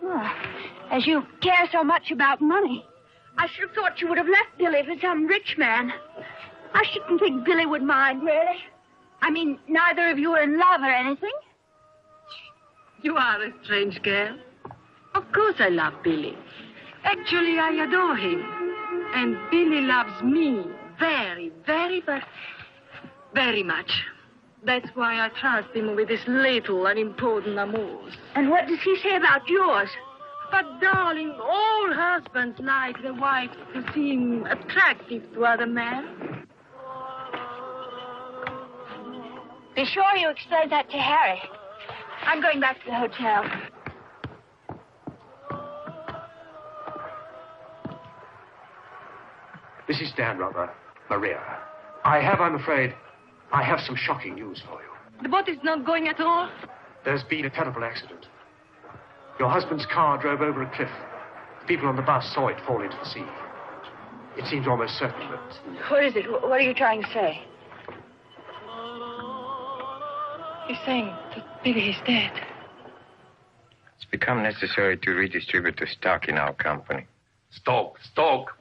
[SPEAKER 3] Well, as you care so much about money, I should have thought you would have left Billy for some rich man. I shouldn't think Billy would mind, really. I mean, neither of you are in love or anything.
[SPEAKER 4] You are a strange girl. Of course I love Billy. Actually, I adore him. And Billy loves me very, very, very, very much. That's why I trust him with his little unimportant amours.
[SPEAKER 3] And what does he say about yours?
[SPEAKER 4] But, darling, all husbands like their wives to seem attractive to other men.
[SPEAKER 3] Be sure you explain that to Harry. I'm going back to the hotel.
[SPEAKER 5] Mrs. Stanrother, Maria, I'm afraid, I have some shocking news for you.
[SPEAKER 4] The boat is not going at all?
[SPEAKER 5] There's been a terrible accident. Your husband's car drove over a cliff. The people on the bus saw it fall into the sea. It seems almost certain that...
[SPEAKER 3] What is it? What are you trying to say?
[SPEAKER 4] He's saying that Billy is dead.
[SPEAKER 7] It's become necessary to redistribute the stock in our company.
[SPEAKER 1] Stock.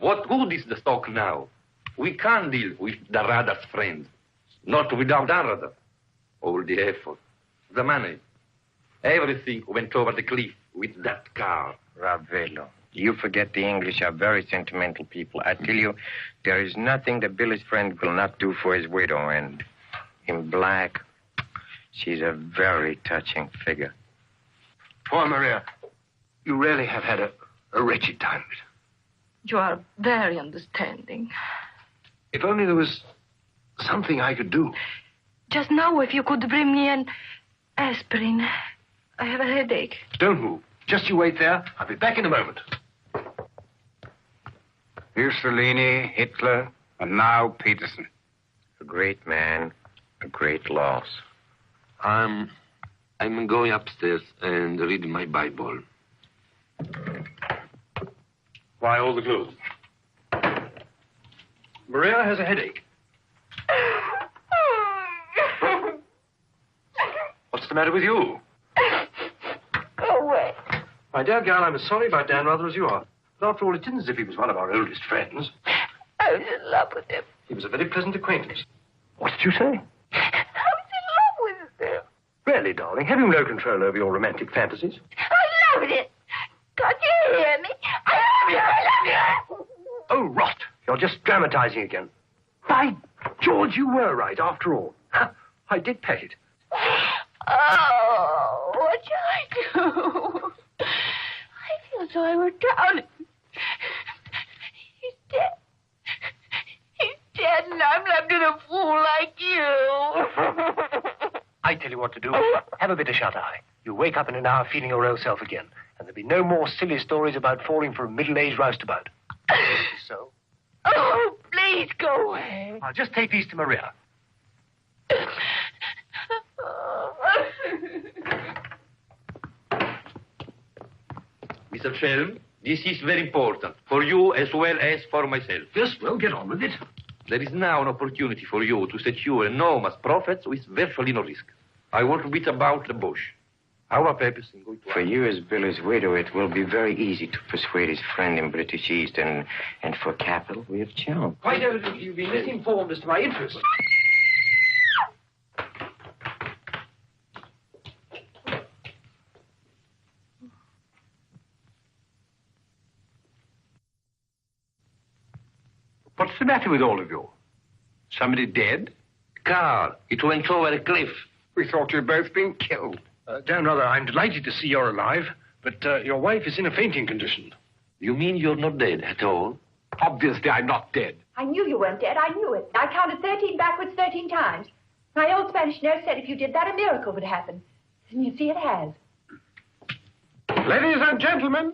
[SPEAKER 1] What good is the stock now? We can't deal with the Radar's friends. Not without Radar. All the effort, the money, everything went over the cliff with that car.
[SPEAKER 7] Ravello, you forget the English are very sentimental people. I tell you, there is nothing that Billy's friend will not do for his widow. And in black, she's a very touching figure.
[SPEAKER 5] Poor Maria, you really have had a wretched time of it.
[SPEAKER 4] You are very understanding.
[SPEAKER 5] If only there was something I could do.
[SPEAKER 4] Just now, if you could bring me an aspirin. I have a headache.
[SPEAKER 5] Don't move. Just you wait there. I'll be back in a moment.
[SPEAKER 2] Mussolini, Hitler, and now Peterson.
[SPEAKER 7] A great man, a great loss.
[SPEAKER 1] I'm going upstairs and reading my Bible.
[SPEAKER 5] Why all the clothes? Maria has a headache. What's the matter with you?
[SPEAKER 3] Go away.
[SPEAKER 5] My dear girl, I'm as sorry about Dan rather as you are. But after all, it isn't as if he was one of our oldest friends.
[SPEAKER 3] I was in love with him.
[SPEAKER 5] He was a very pleasant acquaintance. What did you say?
[SPEAKER 3] I was in love with him.
[SPEAKER 5] Really, darling, have you no control over your romantic fantasies?
[SPEAKER 3] I loved it. Can't you hear me? I love you. I love you.
[SPEAKER 5] Oh, rot. You're just dramatizing again. By George, you were right after all. I did pet it.
[SPEAKER 3] Oh, what shall I do? I feel so I were drowning. He's dead. He's dead, and I'm left in a fool like you.
[SPEAKER 5] I tell you what to do. Have a bit of shut-eye. You wake up in an hour feeling your old self again, and there'll be no more silly stories about falling for a middle-aged roustabout. So?
[SPEAKER 3] Oh, please go away.
[SPEAKER 5] I'll just take these to Maria.
[SPEAKER 1] Mr. Film, this is very important, for you as well as for myself.
[SPEAKER 5] Yes, well, get on with it.
[SPEAKER 1] There is now an opportunity for you to secure enormous profits with virtually no risk. I want to beat about the bush. Our purpose in going to...
[SPEAKER 7] For you as Billy's widow, it will be very easy to persuade his friend in British East, and for capital, we have charm.
[SPEAKER 5] Quite evidently, you've been misinformed as to my interests.
[SPEAKER 1] What's the matter with all of you? Somebody dead? Car. It went over a cliff.
[SPEAKER 6] We thought you'd both been killed.
[SPEAKER 5] Dan, rather, I'm delighted to see you're alive, but your wife is in a fainting condition.
[SPEAKER 1] You mean you're not dead at all?
[SPEAKER 5] Obviously, I'm not dead.
[SPEAKER 3] I knew you weren't dead. I knew it. I counted 13 backwards 13 times. My old Spanish nurse said if you did that, a miracle would happen. And you see, it has.
[SPEAKER 6] Ladies and gentlemen,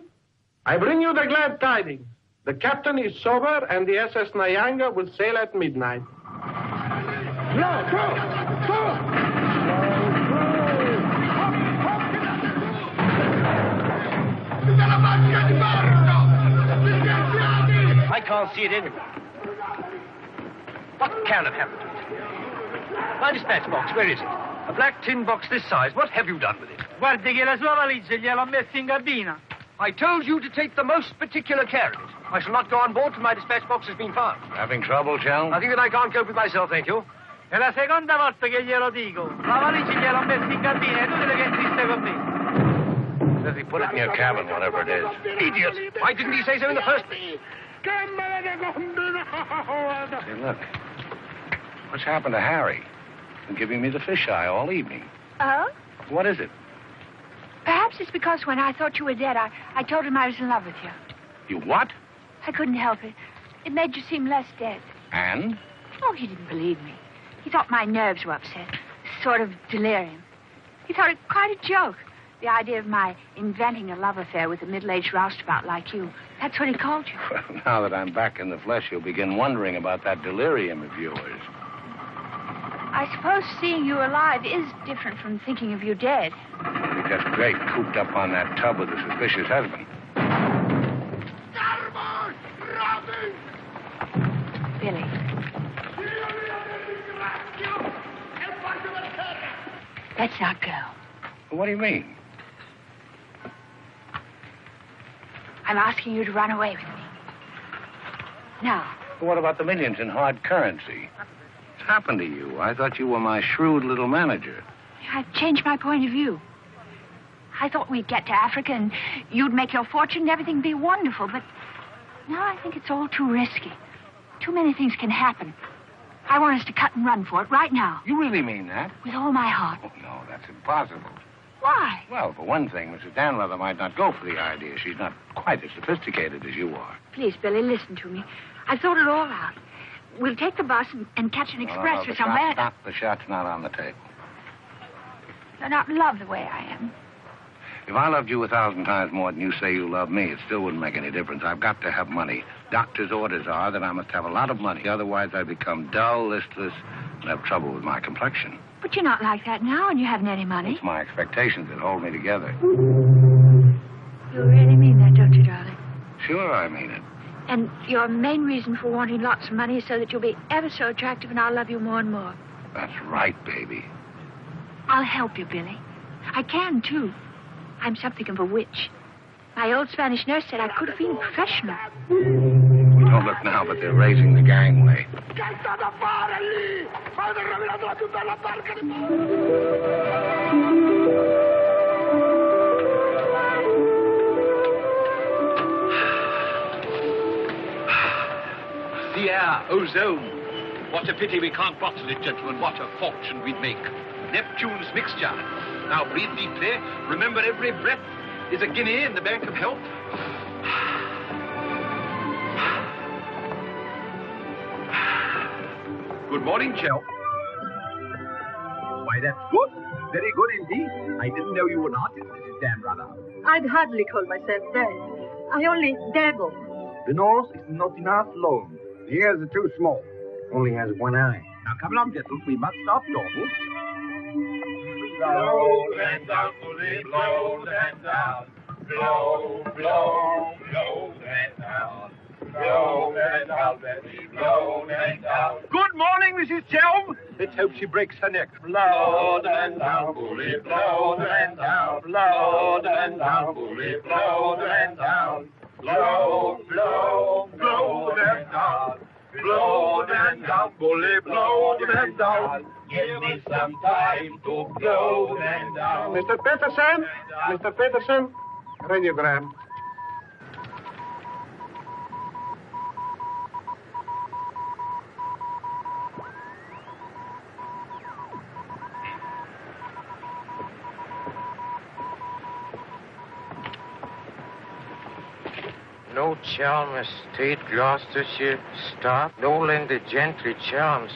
[SPEAKER 6] I bring you the glad tidings. The captain is sober, and the SS Nyanga will sail at midnight.
[SPEAKER 5] I can't see it anywhere. What can have happened to it? My dispatch box, where is it? A black tin box this size. What have you done with it?
[SPEAKER 6] Guardi che la sua valigia gliel'ho messa in cabina.
[SPEAKER 5] I told you to take the most particular care of it. I shall not go on board till my dispatch box has been found.
[SPEAKER 2] Having trouble, Chell?
[SPEAKER 5] I think that I can't cope with myself, thank you.
[SPEAKER 6] È la seconda volta che glielo dico. La valigia gliel'ho messa in cabina. È inutile che insiste con me.
[SPEAKER 2] Says he put it in your cabin, whatever it is.
[SPEAKER 5] Idiot! Why didn't he say so in the first place?
[SPEAKER 2] Say, look. What's happened to Harry? Been giving me the fisheye all evening.
[SPEAKER 3] Oh?
[SPEAKER 2] What is it?
[SPEAKER 3] Perhaps it's because when I thought you were dead, I told him I was in love with you.
[SPEAKER 2] You what?
[SPEAKER 3] I couldn't help it. It made you seem less dead.
[SPEAKER 2] And?
[SPEAKER 3] Oh, he didn't believe me. He thought my nerves were upset. Sort of delirium. He thought it quite a joke. The idea of my inventing a love affair with a middle-aged roustabout like you. That's what he called you.
[SPEAKER 2] Well, now that I'm back in the flesh, you'll begin wondering about that delirium of yours.
[SPEAKER 3] I suppose seeing you alive is different from thinking of you dead.
[SPEAKER 2] You're just great, cooped up on that tub with a suspicious husband.
[SPEAKER 3] Billy. Let's not go.
[SPEAKER 2] What do you mean?
[SPEAKER 3] I'm asking you to run away with me. Now.
[SPEAKER 2] What about the millions in hard currency? What's happened to you? I thought you were my shrewd little manager.
[SPEAKER 3] I've changed my point of view. I thought we'd get to Africa and you'd make your fortune and everything be wonderful, but now I think it's all too risky. Too many things can happen. I want us to cut and run for it right now.
[SPEAKER 2] You really mean that?
[SPEAKER 3] With all my heart.
[SPEAKER 2] Oh, no, that's impossible.
[SPEAKER 3] Why?
[SPEAKER 2] Well, for one thing, Mrs. Danleather might not go for the idea. She's not quite as sophisticated as you are.
[SPEAKER 3] Please, Billy, listen to me. I've thought it all out. We'll take the bus and catch an express for somewhere.
[SPEAKER 2] The shot's not on the table.
[SPEAKER 3] You're not in love the way I am.
[SPEAKER 2] If I loved you 1,000 times more than you say you love me, it still wouldn't make any difference. I've got to have money. Doctor's orders are that I must have a lot of money. Otherwise, I become dull, listless, and have trouble with my complexion.
[SPEAKER 3] But you're not like that now, and you haven't any money.
[SPEAKER 2] It's my expectations that hold me together.
[SPEAKER 3] You really mean that, don't you, darling?
[SPEAKER 2] Sure, I mean it.
[SPEAKER 3] And your main reason for wanting lots of money is so that you'll be ever so attractive and I'll love you more and more.
[SPEAKER 2] That's right, baby.
[SPEAKER 3] I'll help you, Billy. I can, too. I'm something of a witch. My old Spanish nurse said I could have been professional.
[SPEAKER 2] Don't look now, but they're raising the gangway.
[SPEAKER 1] The air, ozone. What a pity we can't bottle it, gentlemen. What a fortune we'd make. Neptune's mixture. Now breathe deeply. Remember, every breath is a guinea in the bank of health. Good morning, Chell.
[SPEAKER 9] Why, that's good. Very good indeed. I didn't know you were an artist, Mrs. Danleather.
[SPEAKER 4] I'd hardly call myself that. I only dabble.
[SPEAKER 9] The nose is not enough long. The ears are too small. Only has one eye. Now, come along, gentlemen. We must stop talking.
[SPEAKER 10] Blow and down, bully, blow and down. Blow, blow, blow and down. Blow and down, Betty, blow and down.
[SPEAKER 9] Good morning, Mrs. Chelm. Let's hope she breaks her neck.
[SPEAKER 10] Blow and down, bully, blow and down. Blow and down, bully, blow and down. Blow, blow, blow and down. Blow and down, bully, blow and down. Give me some time to blow and down.
[SPEAKER 6] Mr. Peterson? Mr. Peterson? Radiogram.
[SPEAKER 7] No Chalmers State, Gloucestershire, stop. No Linda Gentry, Chalmers.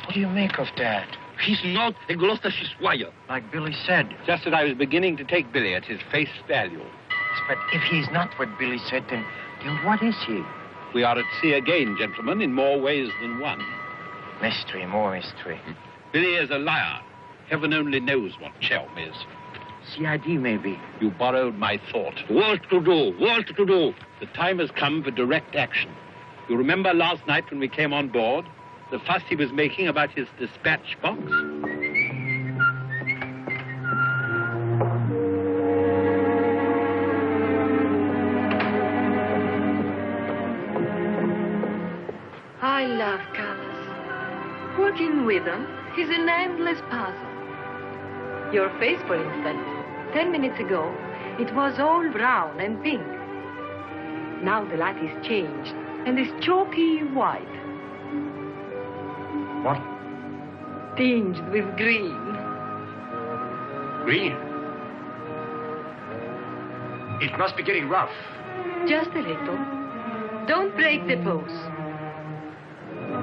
[SPEAKER 7] What do you make of that?
[SPEAKER 1] He's not a Gloucestershire squire.
[SPEAKER 7] Like Billy said.
[SPEAKER 1] Just that I was beginning to take Billy at his face value.
[SPEAKER 7] But if he's not what Billy said, then what is he?
[SPEAKER 1] We are at sea again, gentlemen, in more ways than one.
[SPEAKER 7] Mystery, more mystery.
[SPEAKER 1] Billy is a liar. Heaven only knows what Chelm is.
[SPEAKER 7] CID, maybe.
[SPEAKER 1] You borrowed my thought. What to do? What to do? The time has come for direct action. You remember last night when we came on board? The fuss he was making about his dispatch box?
[SPEAKER 4] I love colors. Working with them is an endless puzzle. Your face, for instance. 10 minutes ago, it was all brown and pink. Now the light is changed and is chalky white.
[SPEAKER 2] What?
[SPEAKER 4] Tinged with green.
[SPEAKER 5] Green? It must be getting rough.
[SPEAKER 4] Just a little. Don't break the pose.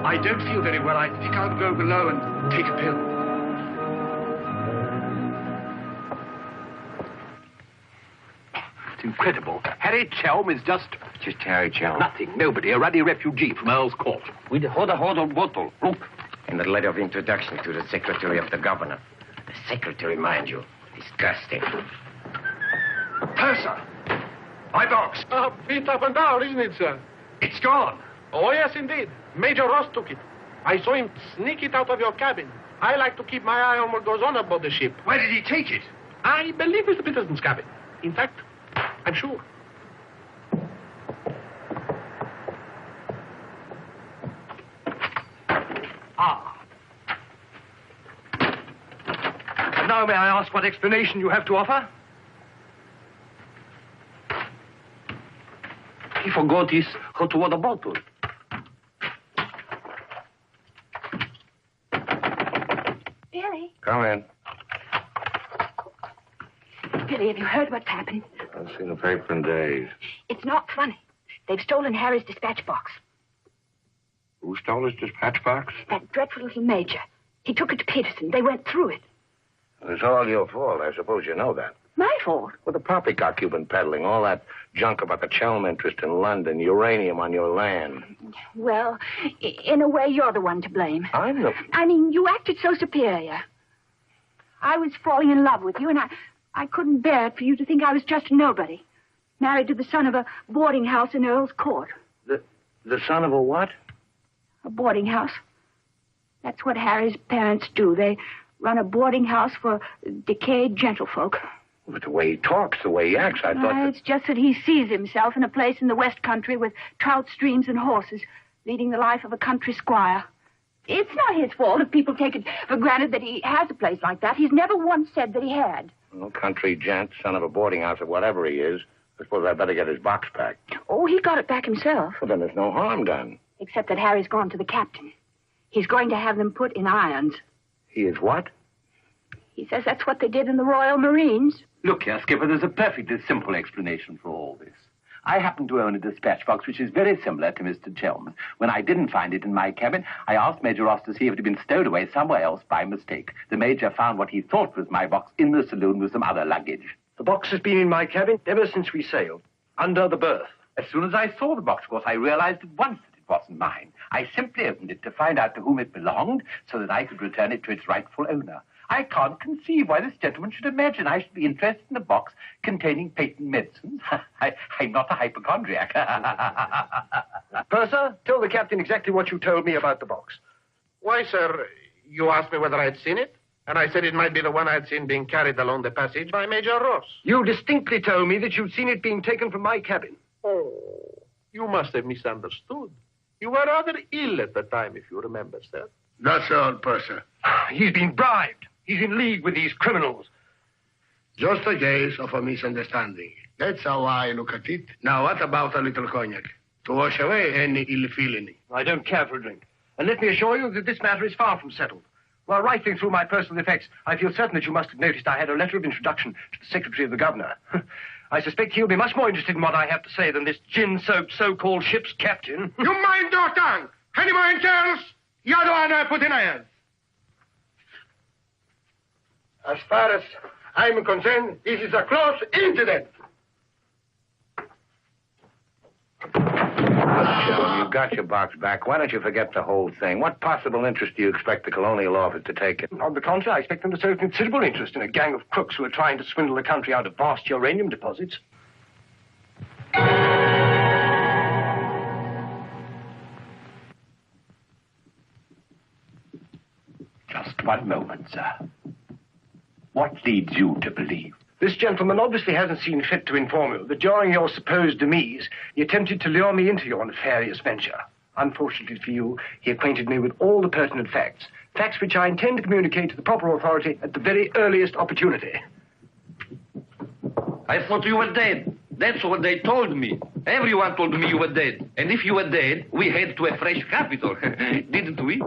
[SPEAKER 5] I don't feel very well. I think I'll go below and take a pill. It's incredible. Harry Chelm is just
[SPEAKER 2] Harry Chelm.
[SPEAKER 5] nothing. Nobody. A ruddy refugee from Earl's Court.
[SPEAKER 8] With a hold bottle. Look.
[SPEAKER 7] And the letter of introduction to the secretary of the governor. The secretary, mind you. Disgusting.
[SPEAKER 5] Purser! My box.
[SPEAKER 6] Beat up and down, isn't it, sir?
[SPEAKER 5] It's gone.
[SPEAKER 6] Oh, yes, indeed. Major Ross took it. I saw him sneak it out of your cabin. I like to keep my eye on what goes on aboard the ship.
[SPEAKER 5] Where did he take it?
[SPEAKER 6] I believe Mr. Peterson's cabin. In fact, I'm sure.
[SPEAKER 5] And now may I ask what explanation you have to offer?
[SPEAKER 8] He forgot his hot water bottle.
[SPEAKER 3] Billy?
[SPEAKER 2] Come in.
[SPEAKER 3] Billy, have you heard what's happened?
[SPEAKER 2] I've seen the paper in days.
[SPEAKER 3] It's not funny. They've stolen Harry's dispatch box.
[SPEAKER 2] Who stole his dispatch box?
[SPEAKER 3] That dreadful little major. He took it to Peterson. They went through it.
[SPEAKER 2] It's all your fault. I suppose you know that.
[SPEAKER 3] My fault?
[SPEAKER 2] Well, the poppycock you've been peddling, all that junk about the Chelm interest in London, uranium on your land.
[SPEAKER 3] Well, in a way, you're the one to blame.
[SPEAKER 2] I'm the...
[SPEAKER 3] I mean, you acted so superior. I was falling in love with you, and I couldn't bear it for you to think I was just a nobody. Married to the son of a boarding house in Earl's Court.
[SPEAKER 2] The son of a what?
[SPEAKER 3] A boarding house. That's what Harry's parents do. They run a boarding house for decayed gentlefolk.
[SPEAKER 2] But the way he talks, the way he acts, I thought that...
[SPEAKER 3] It's just that he sees himself in a place in the West Country with trout streams and horses, leading the life of a country squire. It's not his fault if people take it for granted that he has a place like that. He's never once said that he had.
[SPEAKER 2] No country gent, son of a boarding house or whatever he is. I suppose I'd better get his box back.
[SPEAKER 3] Oh, he got it back himself.
[SPEAKER 2] Well, then there's no harm done.
[SPEAKER 3] Except that Harry's gone to the captain. He's going to have them put in irons.
[SPEAKER 2] He is what?
[SPEAKER 3] He says that's what they did in the Royal Marines.
[SPEAKER 1] Look here, Skipper, there's a perfectly simple explanation for all this. I happen to own a dispatch box which is very similar to Mr. Chelm's. When I didn't find it in my cabin, I asked Major Ross to see if it had been stowed away somewhere else by mistake. The Major found what he thought was my box in the saloon with some other luggage.
[SPEAKER 5] The box has been in my cabin ever since we sailed. Under the berth.
[SPEAKER 1] As soon as I saw the box, of course, I realized at once that it wasn't mine. I simply opened it to find out to whom it belonged so that I could return it to its rightful owner. I can't conceive why this gentleman should imagine I should be interested in a box containing patent medicines. I'm not a hypochondriac.
[SPEAKER 5] Purser, tell the captain exactly what you told me about the box.
[SPEAKER 6] Why, sir, you asked me whether I'd seen it, and I said it might be the one I'd seen being carried along the passage by Major Ross.
[SPEAKER 5] You distinctly told me that you'd seen it being taken from my cabin.
[SPEAKER 6] Oh, you must have misunderstood. You were rather ill at the time, if you remember, sir.
[SPEAKER 9] That's all, Purser.
[SPEAKER 5] He's been bribed. He's in league with these criminals.
[SPEAKER 9] Just a case of a misunderstanding. That's how I look at it. Now, what about a little cognac? To wash away any ill feeling.
[SPEAKER 5] I don't care for a drink. And let me assure you that this matter is far from settled. While rifling through my personal effects, I feel certain that you must have noticed I had a letter of introduction to the secretary of the governor. I suspect he'll be much more interested in what I have to say than this gin-soaked so-called ship's captain.
[SPEAKER 6] You mind your tongue! Any more entails? You're the one I put in irons.
[SPEAKER 9] As far as I'm concerned, this is a close incident.
[SPEAKER 2] You got your box back. Why don't you forget the whole thing? What possible interest do you expect the Colonial Office to take in?
[SPEAKER 5] On the contrary, I expect them to show considerable interest in a gang of crooks who are trying to swindle the country out of vast uranium deposits.
[SPEAKER 1] Just one moment, sir. What leads you to believe?
[SPEAKER 5] This gentleman obviously hasn't seen fit to inform you that during your supposed demise, he attempted to lure me into your nefarious venture. Unfortunately for you, he acquainted me with all the pertinent facts. Facts which I intend to communicate to the proper authority at the very earliest opportunity.
[SPEAKER 1] I thought you were dead. That's what they told me. Everyone told me you were dead. And if you were dead, we head to a fresh capital. Didn't we?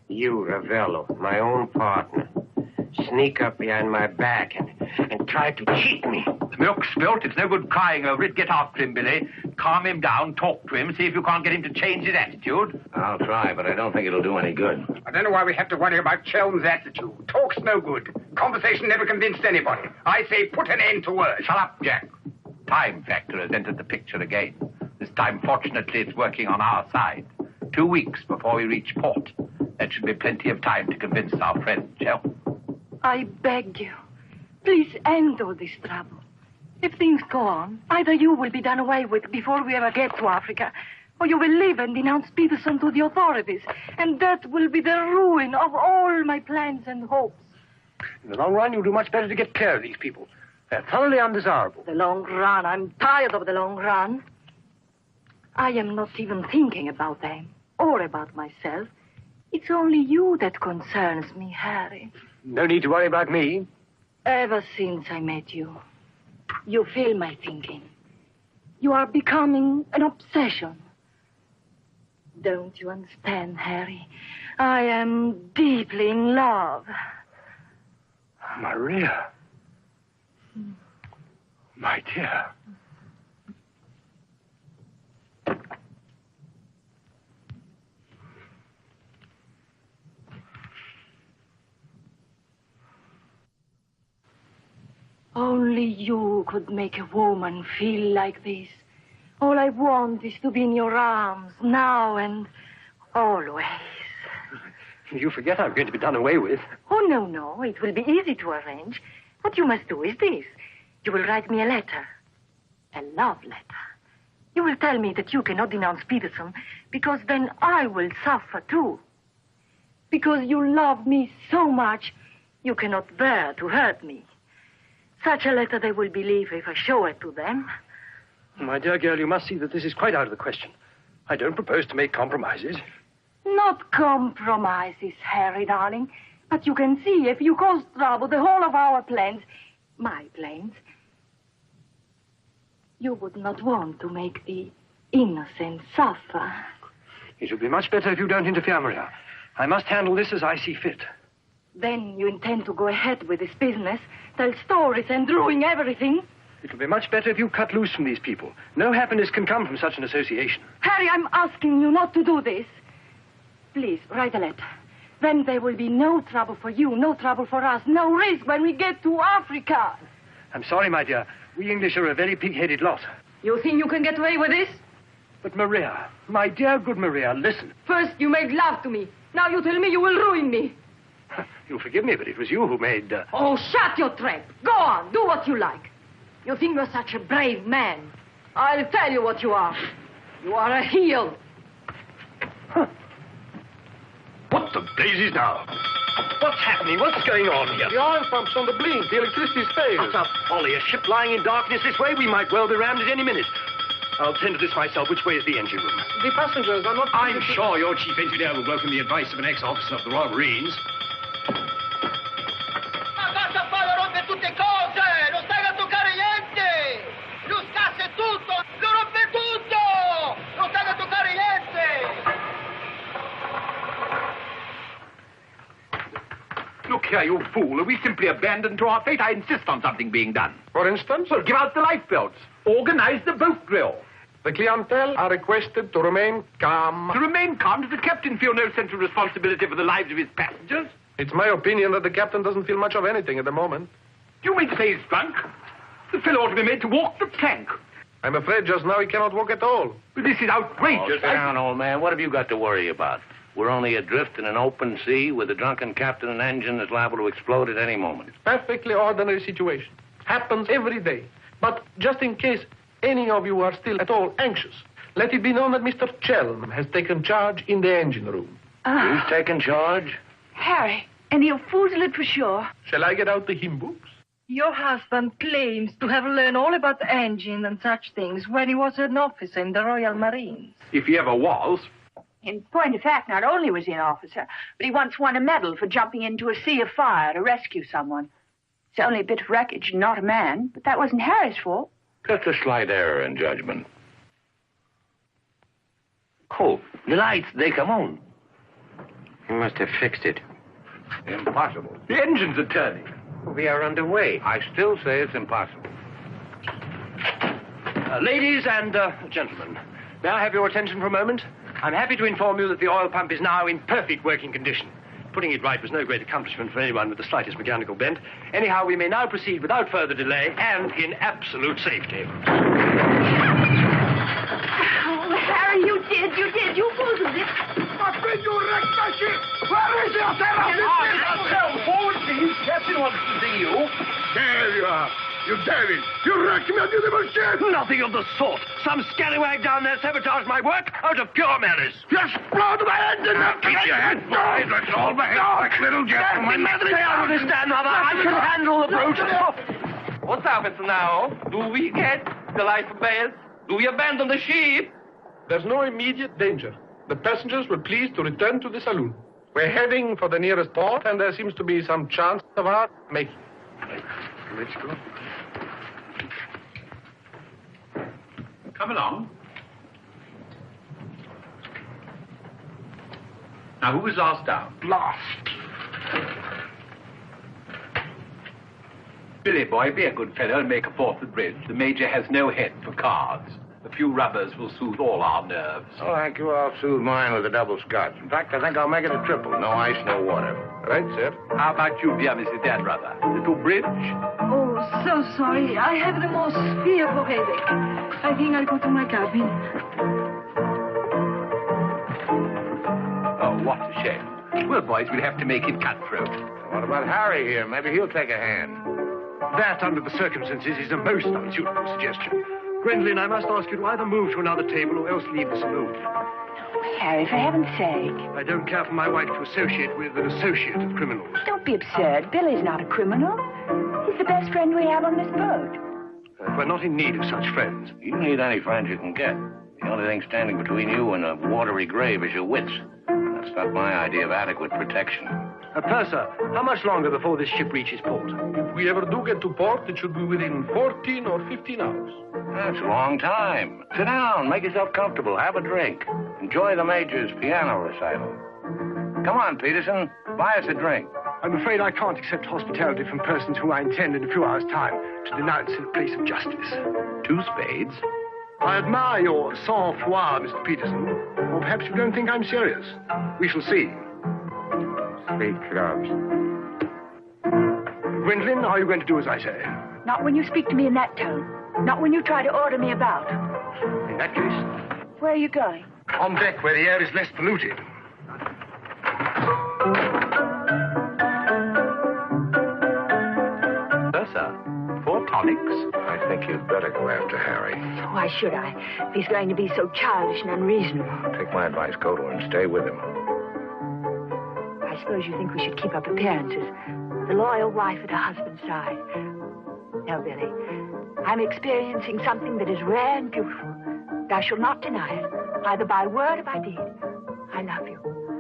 [SPEAKER 7] You, Ravello, my own partner, sneak up behind my back and try to cheat me.
[SPEAKER 1] The milk's spilt. It's no good crying over it. Get after him, Billy. Calm him down. Talk to him. See if you can't get him to change his attitude.
[SPEAKER 2] I'll try, but I don't think it'll do any good.
[SPEAKER 6] I don't know why we have to worry about Chelm's attitude. Talk's no good. Conversation never convinced anybody. I say put an end to words.
[SPEAKER 1] Shut up, Jack. Time factor has entered the picture again. This time, fortunately, it's working on our side. 2 weeks before we reach port. That should be plenty of time to convince our friend, Chelm.
[SPEAKER 4] I beg you, please end all this trouble. If things go on, either you will be done away with before we ever get to Africa, or you will leave and denounce Peterson to the authorities, and that will be the ruin of all my plans and hopes.
[SPEAKER 5] In the long run, you'll do much better to get clear of these people. They're thoroughly undesirable.
[SPEAKER 4] The long run. I'm tired of the long run. I am not even thinking about them or about myself. It's only you that concerns me, Harry.
[SPEAKER 5] No need to worry about me.
[SPEAKER 4] Ever since I met you, you fill my thinking. You are becoming an obsession. Don't you understand, Harry? I am deeply in love.
[SPEAKER 5] Maria. My dear.
[SPEAKER 4] Only you could make a woman feel like this. All I want is to be in your arms, now and always.
[SPEAKER 5] You forget I'm going to be done away with.
[SPEAKER 4] Oh, no. It will be easy to arrange. What you must do is this. You will write me a letter. A love letter. You will tell me that you cannot denounce Peterson, because then I will suffer too. Because you love me so much, you cannot bear to hurt me. Such a letter they will believe if I show it to them.
[SPEAKER 5] My dear girl, you must see that this is quite out of the question. I don't propose to make compromises.
[SPEAKER 4] Not compromises, Harry, darling. But you can see, if you cause trouble, the whole of our plans, my plans, you would not want to make the innocent suffer.
[SPEAKER 5] It would be much better if you don't interfere, Maria. I must handle this as I see fit.
[SPEAKER 4] Then you intend to go ahead with this business, tell stories and ruin everything?
[SPEAKER 5] It will be much better if you cut loose from these people. No happiness can come from such an association.
[SPEAKER 4] Harry, I'm asking you not to do this. Please, write a letter. Then there will be no trouble for you, no trouble for us, no risk when we get to Africa.
[SPEAKER 5] I'm sorry, my dear. We English are a very pig-headed lot.
[SPEAKER 4] You think you can get away with this?
[SPEAKER 5] But Maria, my dear good Maria, listen.
[SPEAKER 4] First you made love to me. Now you tell me you will ruin me.
[SPEAKER 5] You'll forgive me, but it was you who made...
[SPEAKER 4] Oh, shut your trap. Go on, do what you like. You think you're such a brave man. I'll tell you what you are. You are a heel.
[SPEAKER 5] Huh. What the blazes now? What's happening? What's going on here?
[SPEAKER 9] The oil pump's on the blink. The electricity's failed.
[SPEAKER 5] Shut up, Ollie. A ship lying in darkness this way, we might well be rammed at any minute. I'll tend to this myself. Which way is the engine room?
[SPEAKER 9] The passengers are not...
[SPEAKER 1] I'm sure your chief engineer will welcome the advice of an ex-officer of the Royal Marines. Look here, you fool. Are we simply abandoned to our fate? I insist on something being done.
[SPEAKER 9] For instance?
[SPEAKER 1] Well, give out the lifebelts. Organize the boat drill.
[SPEAKER 9] The clientele are requested to remain calm.
[SPEAKER 1] To remain calm? Does the captain feel no sense of responsibility for the lives of his passengers?
[SPEAKER 9] It's my opinion that the captain doesn't feel much of anything at the moment.
[SPEAKER 1] Do you mean to say he's drunk? The fellow ought to be made to walk the plank.
[SPEAKER 9] I'm afraid just now he cannot walk at all.
[SPEAKER 1] But this is outrageous.
[SPEAKER 2] Oh, sit down, old man. What have you got to worry about? We're only adrift in an open sea with a drunken captain and engine that's liable to explode at any moment.
[SPEAKER 9] Perfectly ordinary situation. Happens every day. But just in case any of you are still at all anxious, let it be known that Mr. Chelm has taken charge in the engine room.
[SPEAKER 2] Who's taken charge?
[SPEAKER 3] Harry, and he'll foozle it for sure.
[SPEAKER 9] Shall I get out the hymn books?
[SPEAKER 4] Your husband claims to have learned all about the engine and such things when he was an officer in the Royal Marines.
[SPEAKER 1] If he ever was.
[SPEAKER 3] In point of fact, not only was he an officer, but he once won a medal for jumping into a sea of fire to rescue someone. It's only a bit of wreckage, not a man, but that wasn't Harry's fault.
[SPEAKER 2] Just a slight error in judgment.
[SPEAKER 1] Oh, the lights, they come on.
[SPEAKER 7] He must have fixed it.
[SPEAKER 2] Impossible.
[SPEAKER 1] The engines are turning.
[SPEAKER 7] We are underway.
[SPEAKER 2] I still say it's impossible.
[SPEAKER 11] Ladies and gentlemen, may I have your attention for a moment? I'm happy to inform you that the oil pump is now in perfect working condition. Putting it right was no great accomplishment for anyone with the slightest mechanical bent. Anyhow, we may now proceed without further delay and in absolute safety.
[SPEAKER 3] Oh, Harry, you did. You fooled it.
[SPEAKER 10] But you wrecked my ship! Where is your sailor?
[SPEAKER 1] Forward, please. Captain wants to see you.
[SPEAKER 10] There you are. You devil! You wrecked my beautiful ship!
[SPEAKER 11] Nothing of the sort. Some scallywag down there sabotaged my work out of pure malice.
[SPEAKER 10] You exploded my engine!
[SPEAKER 2] Now, keep your head boys. Let's all behave like little gentlemen.
[SPEAKER 11] Stay out of this, stand, mother. I can handle the brute.
[SPEAKER 1] What's happened now? Do we get the life of bail? Do we abandon the ship?
[SPEAKER 9] There's no immediate danger. The passengers were pleased to return to the saloon. We're heading for the nearest port, and there seems to be some chance of our making.
[SPEAKER 2] Let's go.
[SPEAKER 1] Come along. Now, who was last down?
[SPEAKER 5] Blast.
[SPEAKER 1] Billy boy, be a good fellow and make a fourth at bridge. The Major has no head for cards. A few rubbers will soothe all our nerves.
[SPEAKER 2] Oh, thank you. I'll soothe mine with a double scotch. In fact, I think I'll make it a triple. No ice, no water.
[SPEAKER 9] Right, sir.
[SPEAKER 1] How about you, dear Mrs. Dan Brother? Little bridge?
[SPEAKER 4] Oh, so sorry. I have the most fearful headache. I think I'll go to my cabin.
[SPEAKER 1] Oh, what a shame. Well, boys, we'll have to make it cutthroat.
[SPEAKER 2] What about Harry here? Maybe he'll take a hand.
[SPEAKER 5] That, under the circumstances, is a most unsuitable suggestion. Gwendolyn, I must ask you to either move to another table or else leave the saloon.
[SPEAKER 3] Oh, Harry, for heaven's sake.
[SPEAKER 5] I don't care for my wife to associate with an associate of criminals.
[SPEAKER 3] Don't be absurd. Billy's not a criminal. He's the best friend we have on this boat.
[SPEAKER 5] We're not in need of such friends.
[SPEAKER 2] You need any friends you can get. The only thing standing between you and a watery grave is your wits. That's not my idea of adequate protection.
[SPEAKER 5] Purser, how much longer before this ship reaches port?
[SPEAKER 9] If we ever do get to port, it should be within 14 or 15 hours.
[SPEAKER 2] That's a long time. Sit down, make yourself comfortable, have a drink. Enjoy the Major's piano recital. Come on, Peterson, buy us a drink.
[SPEAKER 5] I'm afraid I can't accept hospitality from persons whom I intend in a few hours' time to denounce in a place of justice.
[SPEAKER 1] 2 spades.
[SPEAKER 5] I admire your sang-froid, Mr. Peterson. Or perhaps you don't think I'm serious. We shall see.
[SPEAKER 7] 3 clubs.
[SPEAKER 5] Gwendolyn, are you going to do as I say?
[SPEAKER 3] Not when you speak to me in that tone. Not when you try to order me about.
[SPEAKER 5] In that case,
[SPEAKER 3] Where are you going?
[SPEAKER 5] on deck where the air is less polluted.
[SPEAKER 1] Sir, 4 tonics?
[SPEAKER 2] I think you'd better go after Harry.
[SPEAKER 3] Why should I? If he's going to be so childish and unreasonable.
[SPEAKER 2] Take my advice, go to him, stay with him.
[SPEAKER 3] I suppose you think we should keep up appearances. The loyal wife at her husband's side. No, Billy. I'm experiencing something that is rare and beautiful. Thou shalt not deny it, either by word or by deed. I love you.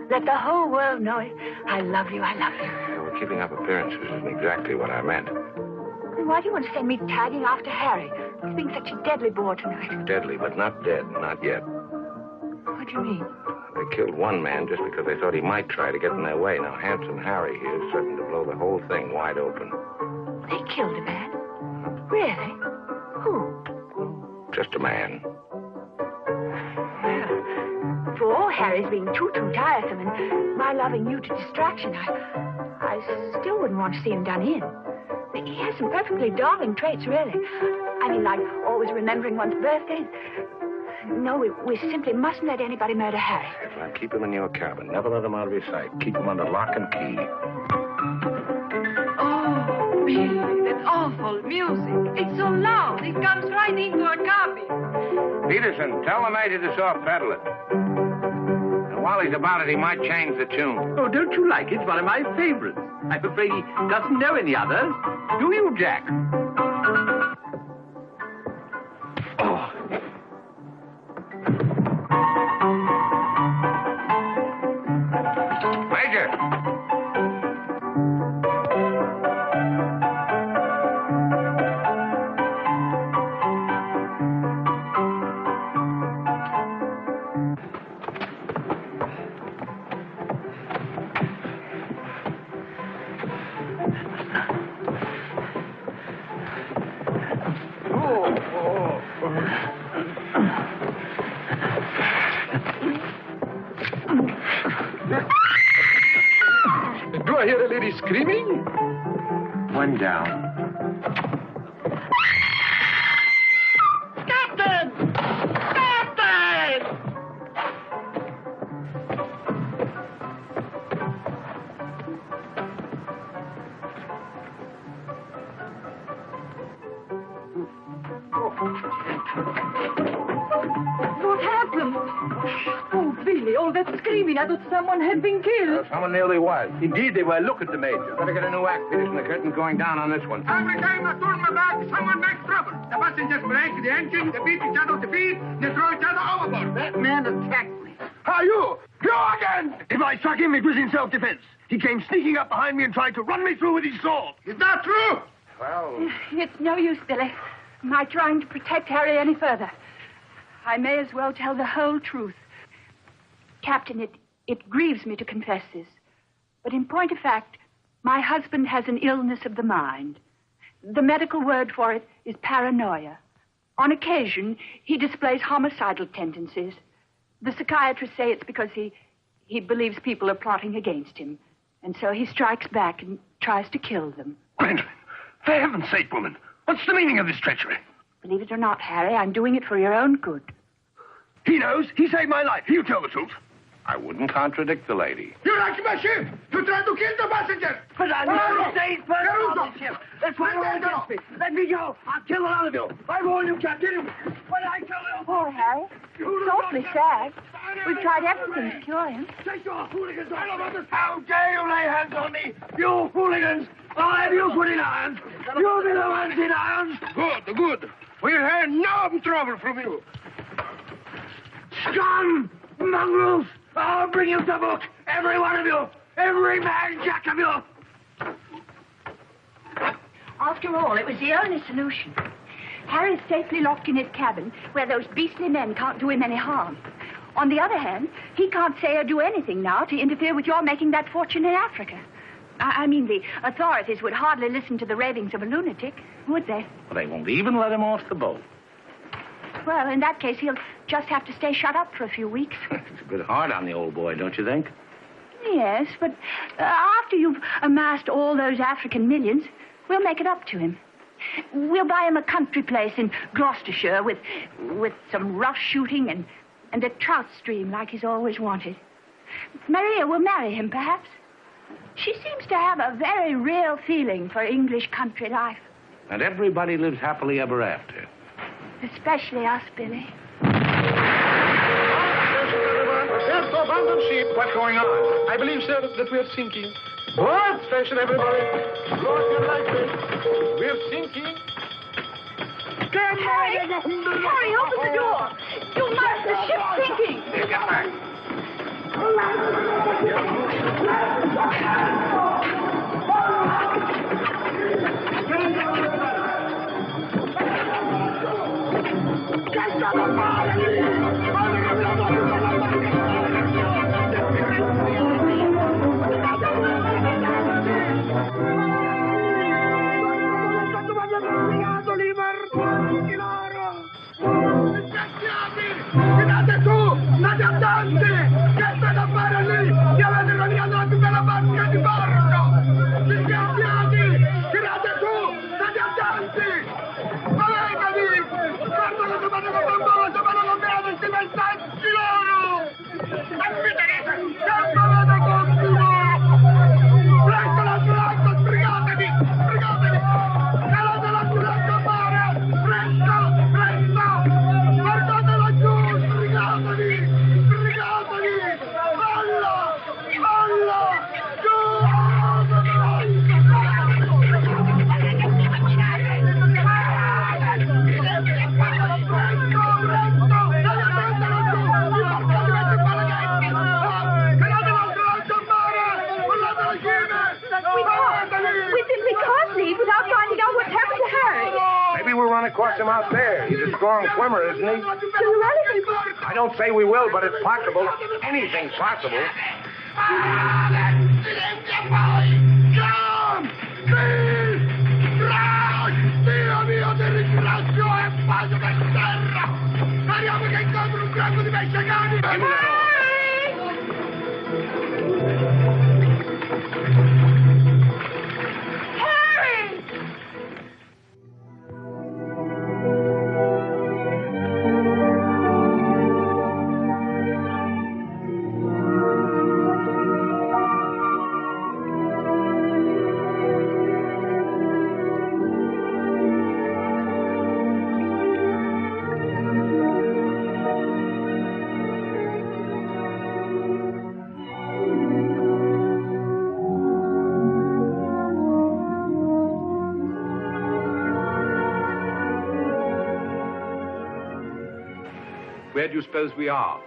[SPEAKER 3] Let the whole world know it. I love you, I love you.
[SPEAKER 2] Yeah, well, keeping up appearances isn't exactly what I meant.
[SPEAKER 3] Then why do you want to send me tagging after Harry? He's being such a deadly bore tonight.
[SPEAKER 2] Deadly, but not dead, not yet.
[SPEAKER 3] What do you mean?
[SPEAKER 2] They killed one man just because they thought he might try to get in their way. Now, handsome Harry here is certain to blow the whole thing wide open.
[SPEAKER 3] They killed a man? Really? Who?
[SPEAKER 2] Just a man.
[SPEAKER 3] Well, for all Harry's being too tiresome and my loving you to distraction, I still wouldn't want to see him done in. He has some perfectly darling traits, really. I mean, like always remembering one's birthdays. No, we simply mustn't let anybody murder Harry.
[SPEAKER 2] Now, keep him in your cabin. Never let him out of your sight. Keep him under lock and key.
[SPEAKER 4] Oh, Billy, that awful music. It's so loud. It comes right into our cabin.
[SPEAKER 2] Peterson, tell the Major to soft pedal it. And while he's about it, he might change the tune.
[SPEAKER 1] Oh, don't you like it? It's one of my favorites. I'm afraid he doesn't know any others. Do you, Jack? Oh.
[SPEAKER 7] one down.
[SPEAKER 10] Captain! Captain!
[SPEAKER 4] What happened? Oh, Billy, all that screaming. I thought someone had been killed.
[SPEAKER 2] Someone nearly was. Indeed, they were. Look at the Major. Better get a new act fitted and the curtain's going down on this one.
[SPEAKER 6] Every time I turn my back, someone makes trouble. The passengers break the engine, they beat each other with the feet, they throw each other overboard.
[SPEAKER 5] That man attacked me.
[SPEAKER 6] How you? You again! If I struck him, it was in self-defense. He came sneaking up behind me and tried to run me through with his sword. Is that true?
[SPEAKER 2] Well,
[SPEAKER 3] It's no use, Billy. My trying to protect Harry any further. I may as well tell the whole truth. Captain, it grieves me to confess this. But in point of fact, my husband has an illness of the mind. The medical word for it is paranoia. On occasion, he displays homicidal tendencies. The psychiatrists say it's because he believes people are plotting against him. And so he strikes back and tries to kill them.
[SPEAKER 6] Gwendolen, for heaven's sake, woman, what's the meaning of this treachery?
[SPEAKER 3] Believe it or not, Harry, I'm doing it for your own good.
[SPEAKER 6] He knows. He saved my life. You tell the truth.
[SPEAKER 2] I wouldn't contradict the lady.
[SPEAKER 6] You wrecked my ship. You tried to kill the passengers. But I never stayed on the ship. That's why you against me. Let me go. I'll kill a lot of you. I warn you, Captain. When I kill you...
[SPEAKER 3] Poor Harry. It's awfully sad. We've tried everything to cure him.
[SPEAKER 6] Take your hooligans. How dare you lay hands on me? You hooligans. I'll have you put in irons. You'll be the ones in irons. Good, good. We'll have no trouble from you. Scum! Mongrels! I'll bring you to book. Every one of you. Every man jack of you.
[SPEAKER 3] After all, it was the only solution. Harry's safely locked in his cabin, where those beastly men can't do him any harm. On the other hand, he can't say or do anything now to interfere with your making that fortune in Africa. I mean, the authorities would hardly listen to the ravings of a lunatic, would they?
[SPEAKER 2] Well, they won't even let him off the boat.
[SPEAKER 3] Well, in that case, he'll just have to stay shut up for a few weeks.
[SPEAKER 2] It's a bit hard on the old boy, don't you think?
[SPEAKER 3] Yes, but after you've amassed all those African millions, we'll make it up to him. We'll buy him a country place in Gloucestershire with some rough shooting and a trout stream like he's always wanted. Maria will marry him, perhaps. She seems to have a very real feeling for English country life.
[SPEAKER 2] And everybody lives happily ever after.
[SPEAKER 3] Especially us, Billy.
[SPEAKER 9] There's to abandon ship. What's going on? I believe, sir, that we're sinking. What? Station, everybody. Lower your life, we're sinking.
[SPEAKER 3] Harry! Harry, open the door! You must! The ship's sinking!
[SPEAKER 2] Here, get back.
[SPEAKER 6] Tirate su! Naviganti! Che state a fare lì? Che avete rovinato la più bella barca di bordo! Disgraziati! Tirate su! Naviganti! Muovetevi! Guarda che domani con bambino, se vanno con me, questi messaggi loro! Ammitterete! Che muovete continuo! Presto la sbracco, sbrigatevi! Sbrigatevi! Calate la sbracco a mare! Presto! Presto! Guardatela giù! Sbrigatevi! Sbrigatevi! Alla! Alla!
[SPEAKER 3] We simply can't leave without finding out what's happened to Harry.
[SPEAKER 2] Maybe we'll run across him out there. He's a strong swimmer, isn't he?
[SPEAKER 3] Do you really think...
[SPEAKER 2] I don't say we will, but it's possible. Anything's possible.
[SPEAKER 6] Dio mio, ti ringrazio e passo per terra! Speriamo che incontri un branco di pesce cani!
[SPEAKER 3] Harry!
[SPEAKER 1] Where do you suppose we are?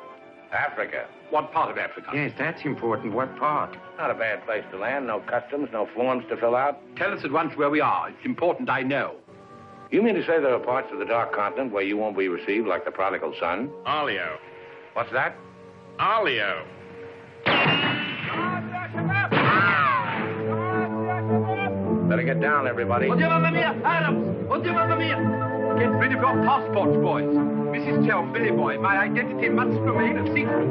[SPEAKER 2] Africa.
[SPEAKER 1] What part of Africa?
[SPEAKER 7] Yes, that's important. What part?
[SPEAKER 2] Not a bad place to land. No customs, no forms to fill out.
[SPEAKER 1] Tell us at once where we are. It's important I know.
[SPEAKER 2] You mean to say there are parts of the Dark Continent where you won't be received like the prodigal son?
[SPEAKER 12] Olio.
[SPEAKER 2] What's that?
[SPEAKER 12] Olio.
[SPEAKER 2] Better get down, everybody.
[SPEAKER 1] Adams! Get rid of your passports, boys. Mrs. Chelm, Billy Boy, my identity must remain a secret.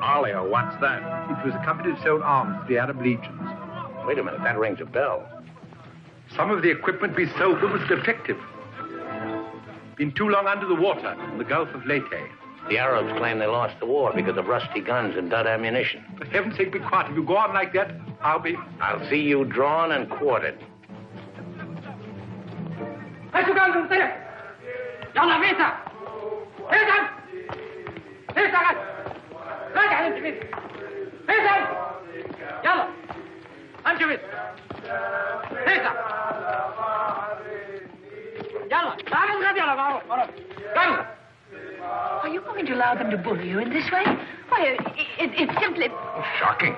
[SPEAKER 12] Olio, what's that?
[SPEAKER 1] It was a company that sold arms to the Arab legions.
[SPEAKER 2] Wait a minute, that rings a bell.
[SPEAKER 1] Some of the equipment we sold them was defective. Been too long under the water in the Gulf of Leyte.
[SPEAKER 2] The Arabs claim they lost the war because of rusty guns and dud ammunition.
[SPEAKER 1] For heaven's sake, be quiet. If you go on like that,
[SPEAKER 2] I'll see you drawn and quartered.
[SPEAKER 3] Are you going to allow them to bully you in this way? Why, it's simply...
[SPEAKER 2] Shocking.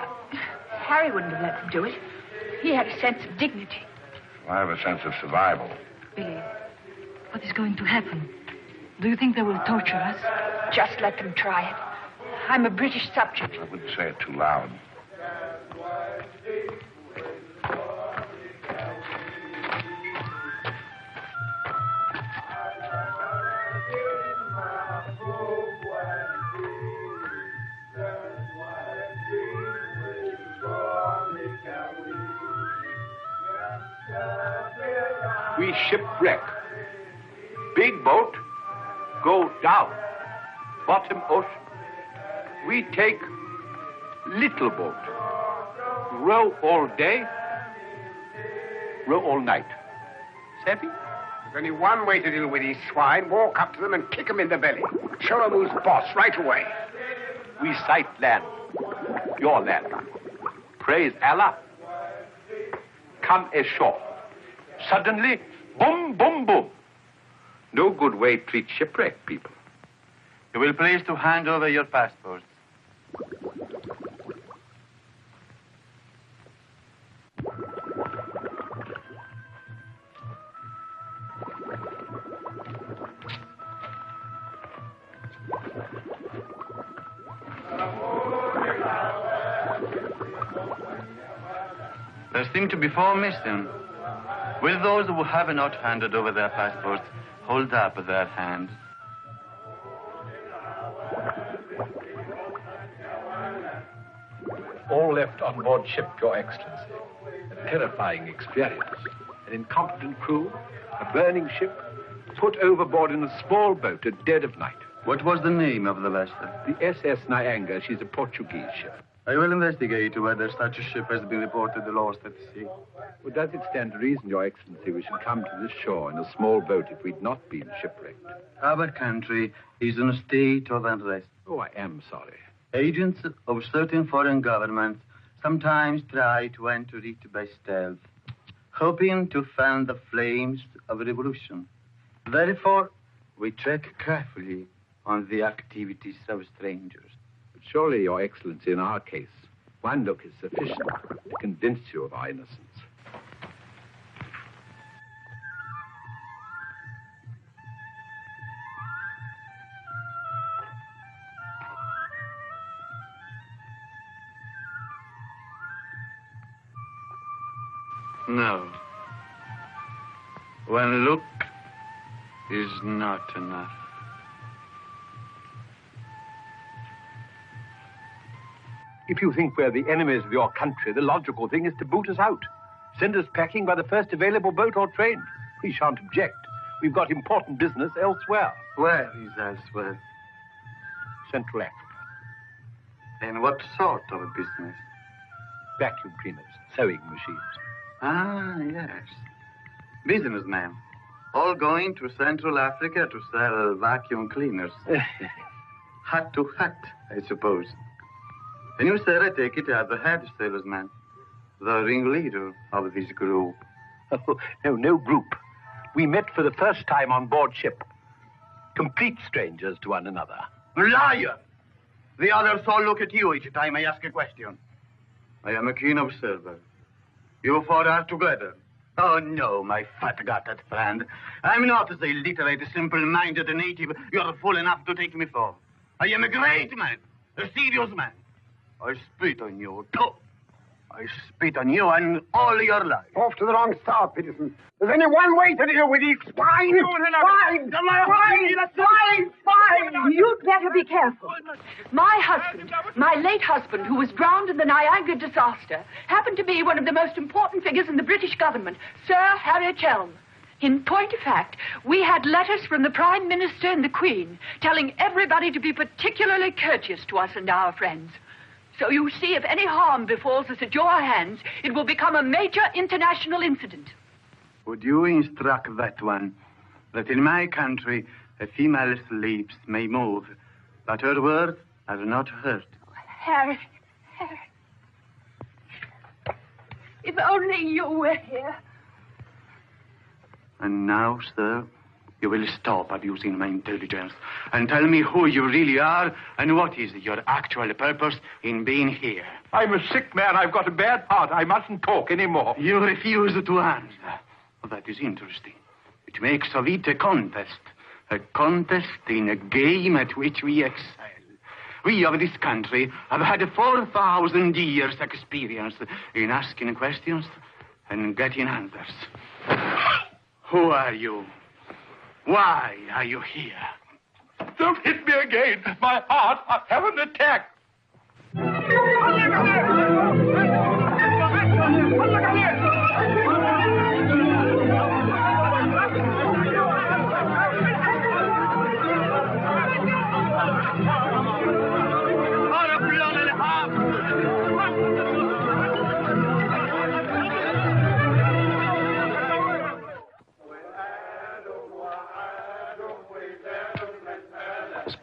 [SPEAKER 3] Harry wouldn't have let them do it. He had a sense of dignity.
[SPEAKER 2] I have a sense of survival.
[SPEAKER 4] Billy, what is going to happen? Do you think they will torture us?
[SPEAKER 3] Just let them try it. I'm a British subject.
[SPEAKER 2] I wouldn't say it too loud.
[SPEAKER 1] We shipwreck. Big boat, go down. Bottom ocean. We take little boat. Row all day, row all night. Savvy?
[SPEAKER 5] There's only one way to deal with these swine. Walk up to them and kick them in the belly. Show them who's boss right away.
[SPEAKER 1] We sight land. Your land. Praise Allah. Come ashore. Suddenly, boom, boom, boom. No good way to treat shipwrecked people.
[SPEAKER 13] You will please to hand over your passports. There seem to be 4 missing. Will those who have not handed over their passports hold up their hands?
[SPEAKER 1] All left on board ship, Your Excellency. A terrifying experience. An incompetent crew, a burning ship, put overboard in a small boat at dead of night.
[SPEAKER 13] What was the name of the vessel?
[SPEAKER 1] The SS Nianga. She's a Portuguese ship.
[SPEAKER 13] I will investigate whether such a ship has been reported lost at sea.
[SPEAKER 1] Well, does it stand to reason, Your Excellency, we should come to this shore in a small boat if we'd not been shipwrecked?
[SPEAKER 13] Our country is in a state of unrest.
[SPEAKER 1] Oh, I am sorry.
[SPEAKER 13] Agents of certain foreign governments sometimes try to enter it by stealth, hoping to fan the flames of revolution. Therefore, we check carefully on the activities of strangers.
[SPEAKER 1] But surely, Your Excellency, in our case, one look is sufficient to convince you of our innocence.
[SPEAKER 13] No. One look is not enough.
[SPEAKER 14] If you think we're the enemies of your country, the logical thing is to boot us out. Send us packing by the first available boat or train. We shan't object. We've got important business elsewhere.
[SPEAKER 13] Where is elsewhere?
[SPEAKER 14] Central Africa.
[SPEAKER 13] And what sort of a business?
[SPEAKER 14] Vacuum cleaners, sewing machines.
[SPEAKER 13] Ah, yes. Businessmen. All going to Central Africa to sell vacuum cleaners. Hat to hat, I suppose. And you, sir, I take it, are the head salesman, the ringleader of this group.
[SPEAKER 14] Oh, no group. We met for the first time on board ship. Complete strangers to one another.
[SPEAKER 13] Liar! The others all look at you each time I ask a question. I am a keen observer. You four are together. Oh, no, my fat-gutted friend. I'm not the illiterate, simple-minded native you're fool enough to take me for. I am a great man, a serious man. I spit on you, too. I spit on you and all your life.
[SPEAKER 6] Off to the wrong star, Peterson. There's only one way to deal with these swine. Swine!
[SPEAKER 3] You'd better be careful. My husband, my late husband, who was drowned in the Niagara disaster, happened to be one of the most important figures in the British government, Sir Harry Chelm. In point of fact, we had letters from the Prime Minister and the Queen telling everybody to be particularly courteous to us and our friends. So you see, if any harm befalls us at your hands, it will become a major international incident.
[SPEAKER 13] Would you instruct that one that in my country a female's lips may move, but her words are not heard?
[SPEAKER 3] Harry. If only you were here.
[SPEAKER 13] And now, sir, you will stop abusing my intelligence and tell me who you really are and what is your actual purpose in being here.
[SPEAKER 14] I'm a sick man. I've got a bad heart. I mustn't talk anymore.
[SPEAKER 13] You refuse to answer. Well, that is interesting. It makes of it a contest in a game at which we excel. We of this country have had 4,000 years' experience in asking questions and getting answers. Who are you? Why are you here?
[SPEAKER 14] Don't hit me again. My heart. I have an attack.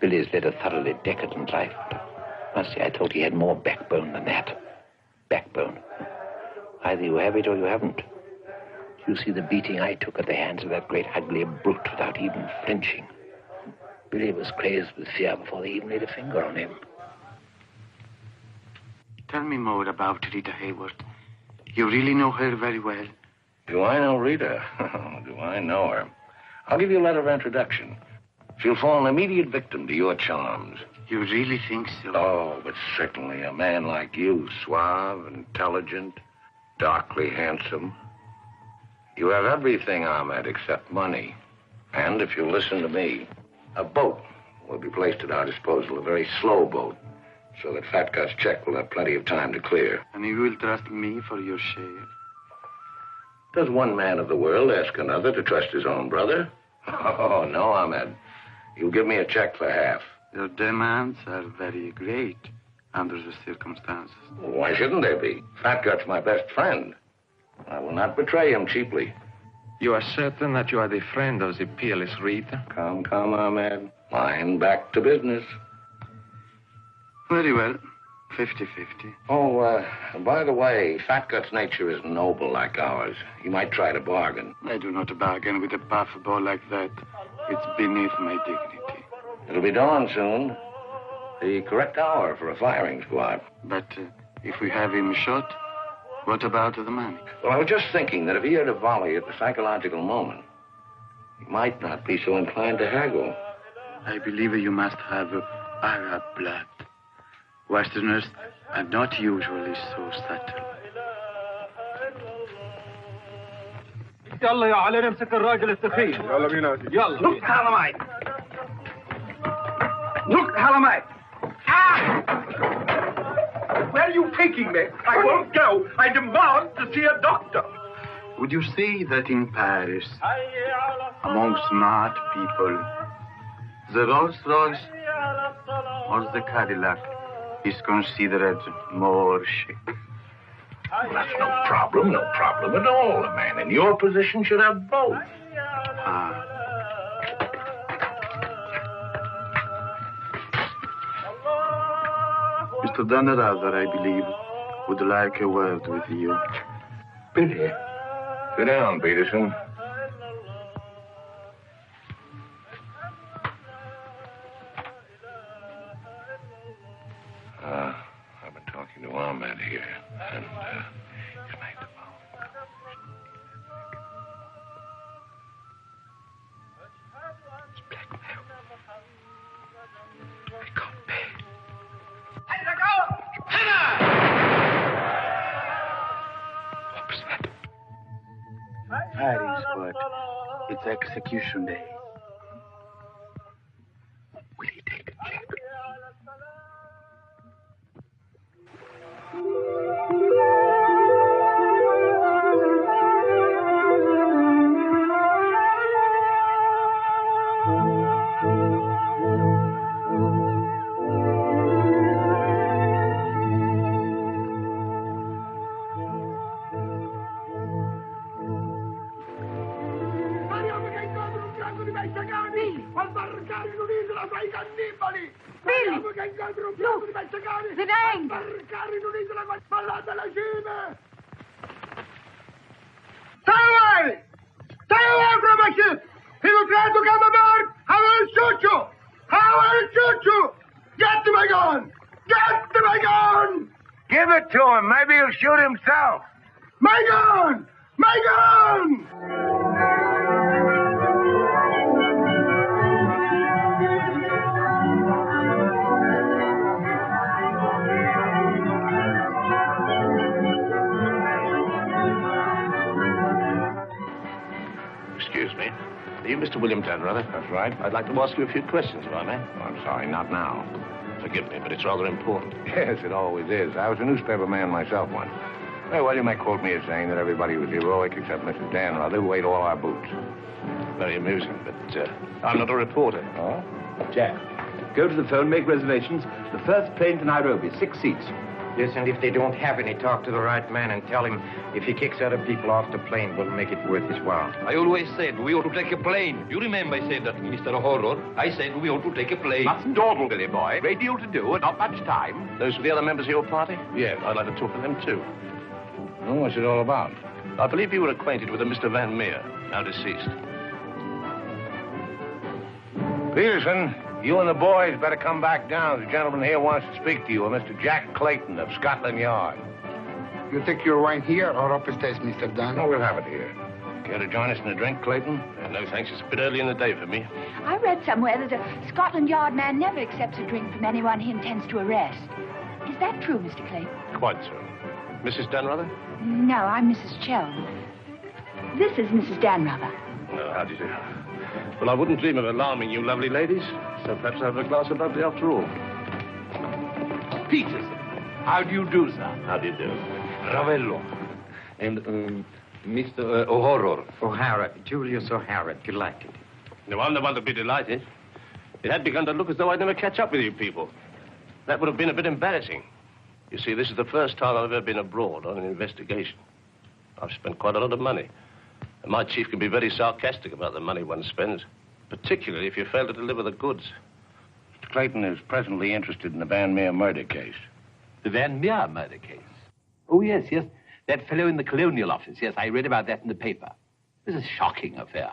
[SPEAKER 2] Billy's led a thoroughly decadent life. Must say, I thought he had more backbone than that. Backbone. Either you have it or you haven't. You see the beating I took at the hands of that great ugly brute without even flinching. Billy was crazed with fear before they even laid a finger on him.
[SPEAKER 13] Tell me more about Rita Hayworth. You really know her very well.
[SPEAKER 2] Do I know Rita? Do I know her? I'll give you a letter of introduction. She'll fall an immediate victim to your charms.
[SPEAKER 13] You really think so?
[SPEAKER 2] Oh, but certainly a man like you, suave, intelligent, darkly handsome. You have everything, Ahmed, except money. And if you listen to me, a boat will be placed at our disposal, a very slow boat, so that Fat Gut's check will have plenty of time to clear.
[SPEAKER 13] And you will trust me for your share?
[SPEAKER 2] Does one man of the world ask another to trust his own brother? Oh, no, Ahmed. You give me a check for half.
[SPEAKER 13] Your demands are very great under the circumstances.
[SPEAKER 2] Why shouldn't they be? Fat Gut's my best friend. I will not betray him cheaply.
[SPEAKER 12] You are certain that you are the friend of the peerless Rita?
[SPEAKER 2] Come, Ahmed. Line back to business.
[SPEAKER 13] Very well. 50-50.
[SPEAKER 2] Oh, by the way, Fat Gut's nature is noble like ours. He might try to bargain.
[SPEAKER 13] I do not bargain with a puffball like that. It's beneath my dignity.
[SPEAKER 2] It'll be dawn soon. The correct hour for a firing squad.
[SPEAKER 13] But if we have him shot, what about the money?
[SPEAKER 2] Well, I was just thinking that if he had a volley at the psychological moment, he might not be so inclined to haggle.
[SPEAKER 13] I believe you must have Arab blood. Westerners are not usually so subtle.
[SPEAKER 14] يلا يا علي نمسك الراجل التخين.
[SPEAKER 6] يلا بينا.
[SPEAKER 14] يلا.
[SPEAKER 6] Look, Halamite. Look, Halamite.
[SPEAKER 14] Where are you taking me? I won't go. I demand to see a doctor.
[SPEAKER 13] Would you say that in Paris, among smart people, the Rolls-Royce or the Cadillac is considered more chic?
[SPEAKER 2] Well, that's no problem at all. A man in your position should have both.
[SPEAKER 13] Mr. Dunrather, I believe, would like a word with you.
[SPEAKER 2] Billy. Sit down, Peterson. I've been talking to Ahmed here, and he's made the move. It's blackmail. They can't pay. What was that?
[SPEAKER 13] Paris, but it's execution day.
[SPEAKER 2] Will he take a check? Give it to him. Maybe he'll shoot himself.
[SPEAKER 6] My gun! My gun!
[SPEAKER 12] Excuse me. Are you Mr. William Dunrather?
[SPEAKER 2] That's right.
[SPEAKER 12] I'd like to ask you a few questions, if I may.
[SPEAKER 2] Oh, I'm sorry, not now.
[SPEAKER 12] Forgive me, but it's rather important.
[SPEAKER 2] Yes, it always is. I was a newspaper man myself once. Well, you may quote me as saying that everybody was heroic except Mrs. Danrother, who ate all our boots.
[SPEAKER 12] Very amusing, but I'm not a reporter.
[SPEAKER 2] Oh?
[SPEAKER 1] Jack, go to the phone, make reservations. The first plane to Nairobi, 6 seats.
[SPEAKER 7] Yes, and if they don't have any, talk to the right man and tell him if he kicks other people off the plane, we'll make it worth his while.
[SPEAKER 1] I always said we ought to take a plane. You remember I said that, Mr. Horror. I said we ought to take a plane.
[SPEAKER 14] Mustn't dawdle, Billy boy. Great deal to do and not much time.
[SPEAKER 12] Those were the other members of your party? Yeah, I'd like to talk to them, too.
[SPEAKER 2] Well, what's it all about?
[SPEAKER 12] I believe you were acquainted with a Mr. Van Meer, now deceased.
[SPEAKER 2] Peterson, you and the boys better come back down. The gentleman here wants to speak to you, a Mr. Jack Clayton of Scotland Yard.
[SPEAKER 15] You take your wine here or upstairs, Mr. Dunn?
[SPEAKER 2] No, we'll have it here. Care to join us in a drink, Clayton?
[SPEAKER 12] No, thanks. It's a bit early in the day for me.
[SPEAKER 3] I read somewhere that a Scotland Yard man never accepts a drink from anyone he intends to arrest. Is that true, Mr. Clayton?
[SPEAKER 12] Quite so. Mrs. Dunrather?
[SPEAKER 3] No, I'm Mrs. Chelm. This is Mrs. Danrother.
[SPEAKER 12] No, how do you do? Well, I wouldn't dream of alarming you lovely ladies, so perhaps I'll have a glass of lovely after all.
[SPEAKER 1] Peterson, how do you do, sir?
[SPEAKER 12] How do you do?
[SPEAKER 1] Ravello. And Mr. Horror.
[SPEAKER 7] O'Hara, Julius O'Hara, delighted.
[SPEAKER 12] No, I'm the one to be delighted. It had begun to look as though I'd never catch up with you people. That would have been a bit embarrassing. You see, this is the first time I've ever been abroad on an investigation. I've spent quite a lot of money. And my chief can be very sarcastic about the money one spends, particularly if you fail to deliver the goods.
[SPEAKER 2] Mr. Clayton is presently interested in the Van Meer murder case.
[SPEAKER 1] The Van Meer murder case? Oh, yes, yes. That fellow in the Colonial Office. Yes, I read about that in the paper. It was a shocking affair.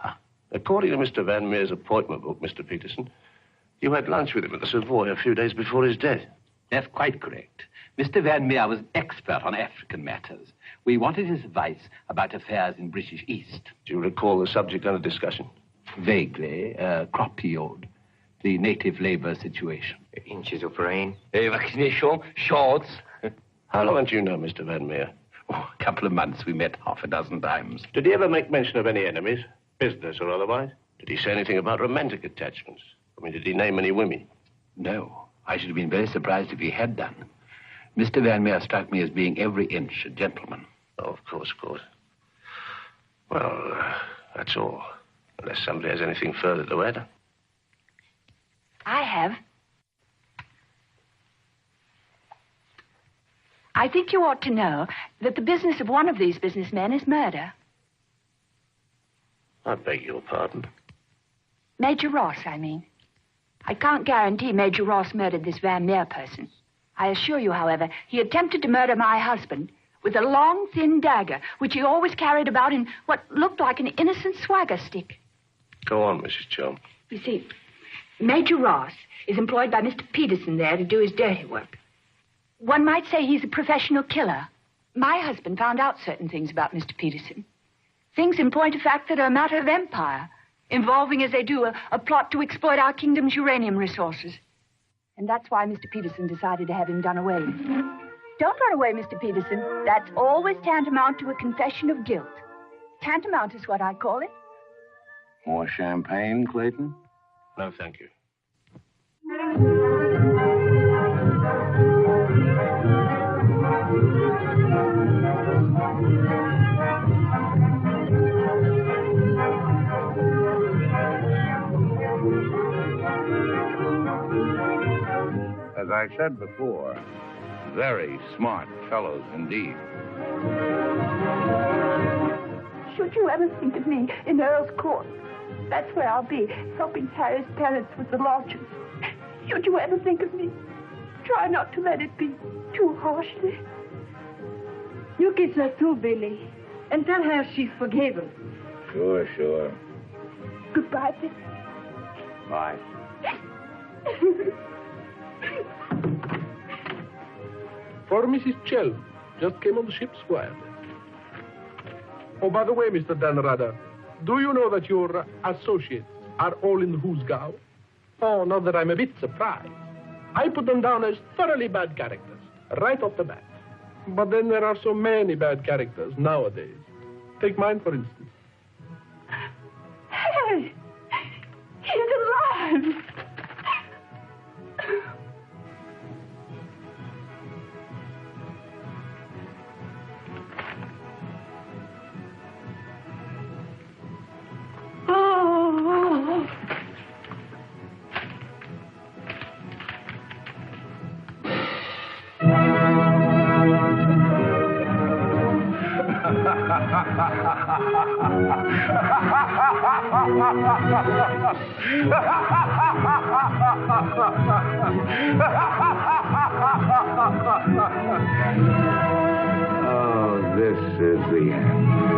[SPEAKER 12] According to Mr. Van Meer's appointment book, Mr. Peterson, you had lunch with him at the Savoy a few days before his death.
[SPEAKER 1] That's quite correct. Mr. Van Meer was an expert on African matters. We wanted his advice about affairs in British East.
[SPEAKER 12] Do you recall the subject under discussion?
[SPEAKER 1] Vaguely. Crop yield. The native labor situation.
[SPEAKER 7] Inches of rain.
[SPEAKER 1] Vaccination. Shorts.
[SPEAKER 12] How long do you know Mr. Van Meer?
[SPEAKER 1] Oh, a couple of months. We met half a dozen times.
[SPEAKER 12] Did he ever make mention of any enemies, business or otherwise? Did he say anything about romantic attachments? I mean, did he name any women?
[SPEAKER 1] No. I should have been very surprised if he had done.
[SPEAKER 2] Mr. Van Meer struck me as being every inch a gentleman.
[SPEAKER 12] Oh, of course. Well, that's all. Unless somebody has anything further to add.
[SPEAKER 3] I have. I think you ought to know that the business of one of these businessmen is murder.
[SPEAKER 12] I beg your pardon.
[SPEAKER 3] Major Ross, I mean. I can't guarantee Major Ross murdered this Van Meer person. I assure you, however, he attempted to murder my husband with a long, thin dagger, which he always carried about in what looked like an innocent swagger stick.
[SPEAKER 12] Go on, Mrs. Chum.
[SPEAKER 3] You see, Major Ross is employed by Mr. Peterson there to do his dirty work. One might say he's a professional killer. My husband found out certain things about Mr. Peterson. Things, in point of fact, that are a matter of empire, involving, as they do, a plot to exploit our kingdom's uranium resources. And that's why Mr. Peterson decided to have him done away with. Don't run away, Mr. Peterson. That's always tantamount to a confession of guilt. Tantamount is what I call it.
[SPEAKER 2] More champagne, Clayton?
[SPEAKER 12] No, thank you.
[SPEAKER 2] As I said before, very smart fellows indeed.
[SPEAKER 3] Should you ever think of me in Earl's Court, that's where I'll be, helping Harry's parents with the lodgers. Should you ever think of me, try not to let it be too harshly.
[SPEAKER 4] You kiss her too, Billy, and tell her she's forgiven.
[SPEAKER 2] Sure.
[SPEAKER 3] Goodbye, Billy.
[SPEAKER 2] Bye.
[SPEAKER 9] For Mrs. Chelm. Just came on the ship's wire. Oh, by the way, Mr. Danrada, do you know that your associates are all in Husgau? Oh, not that I'm a bit surprised. I put them down as thoroughly bad characters, right off the bat. But then there are so many bad characters nowadays. Take mine, for instance.
[SPEAKER 3] Harry! He's alive! Oh.
[SPEAKER 2] Oh, this is the end.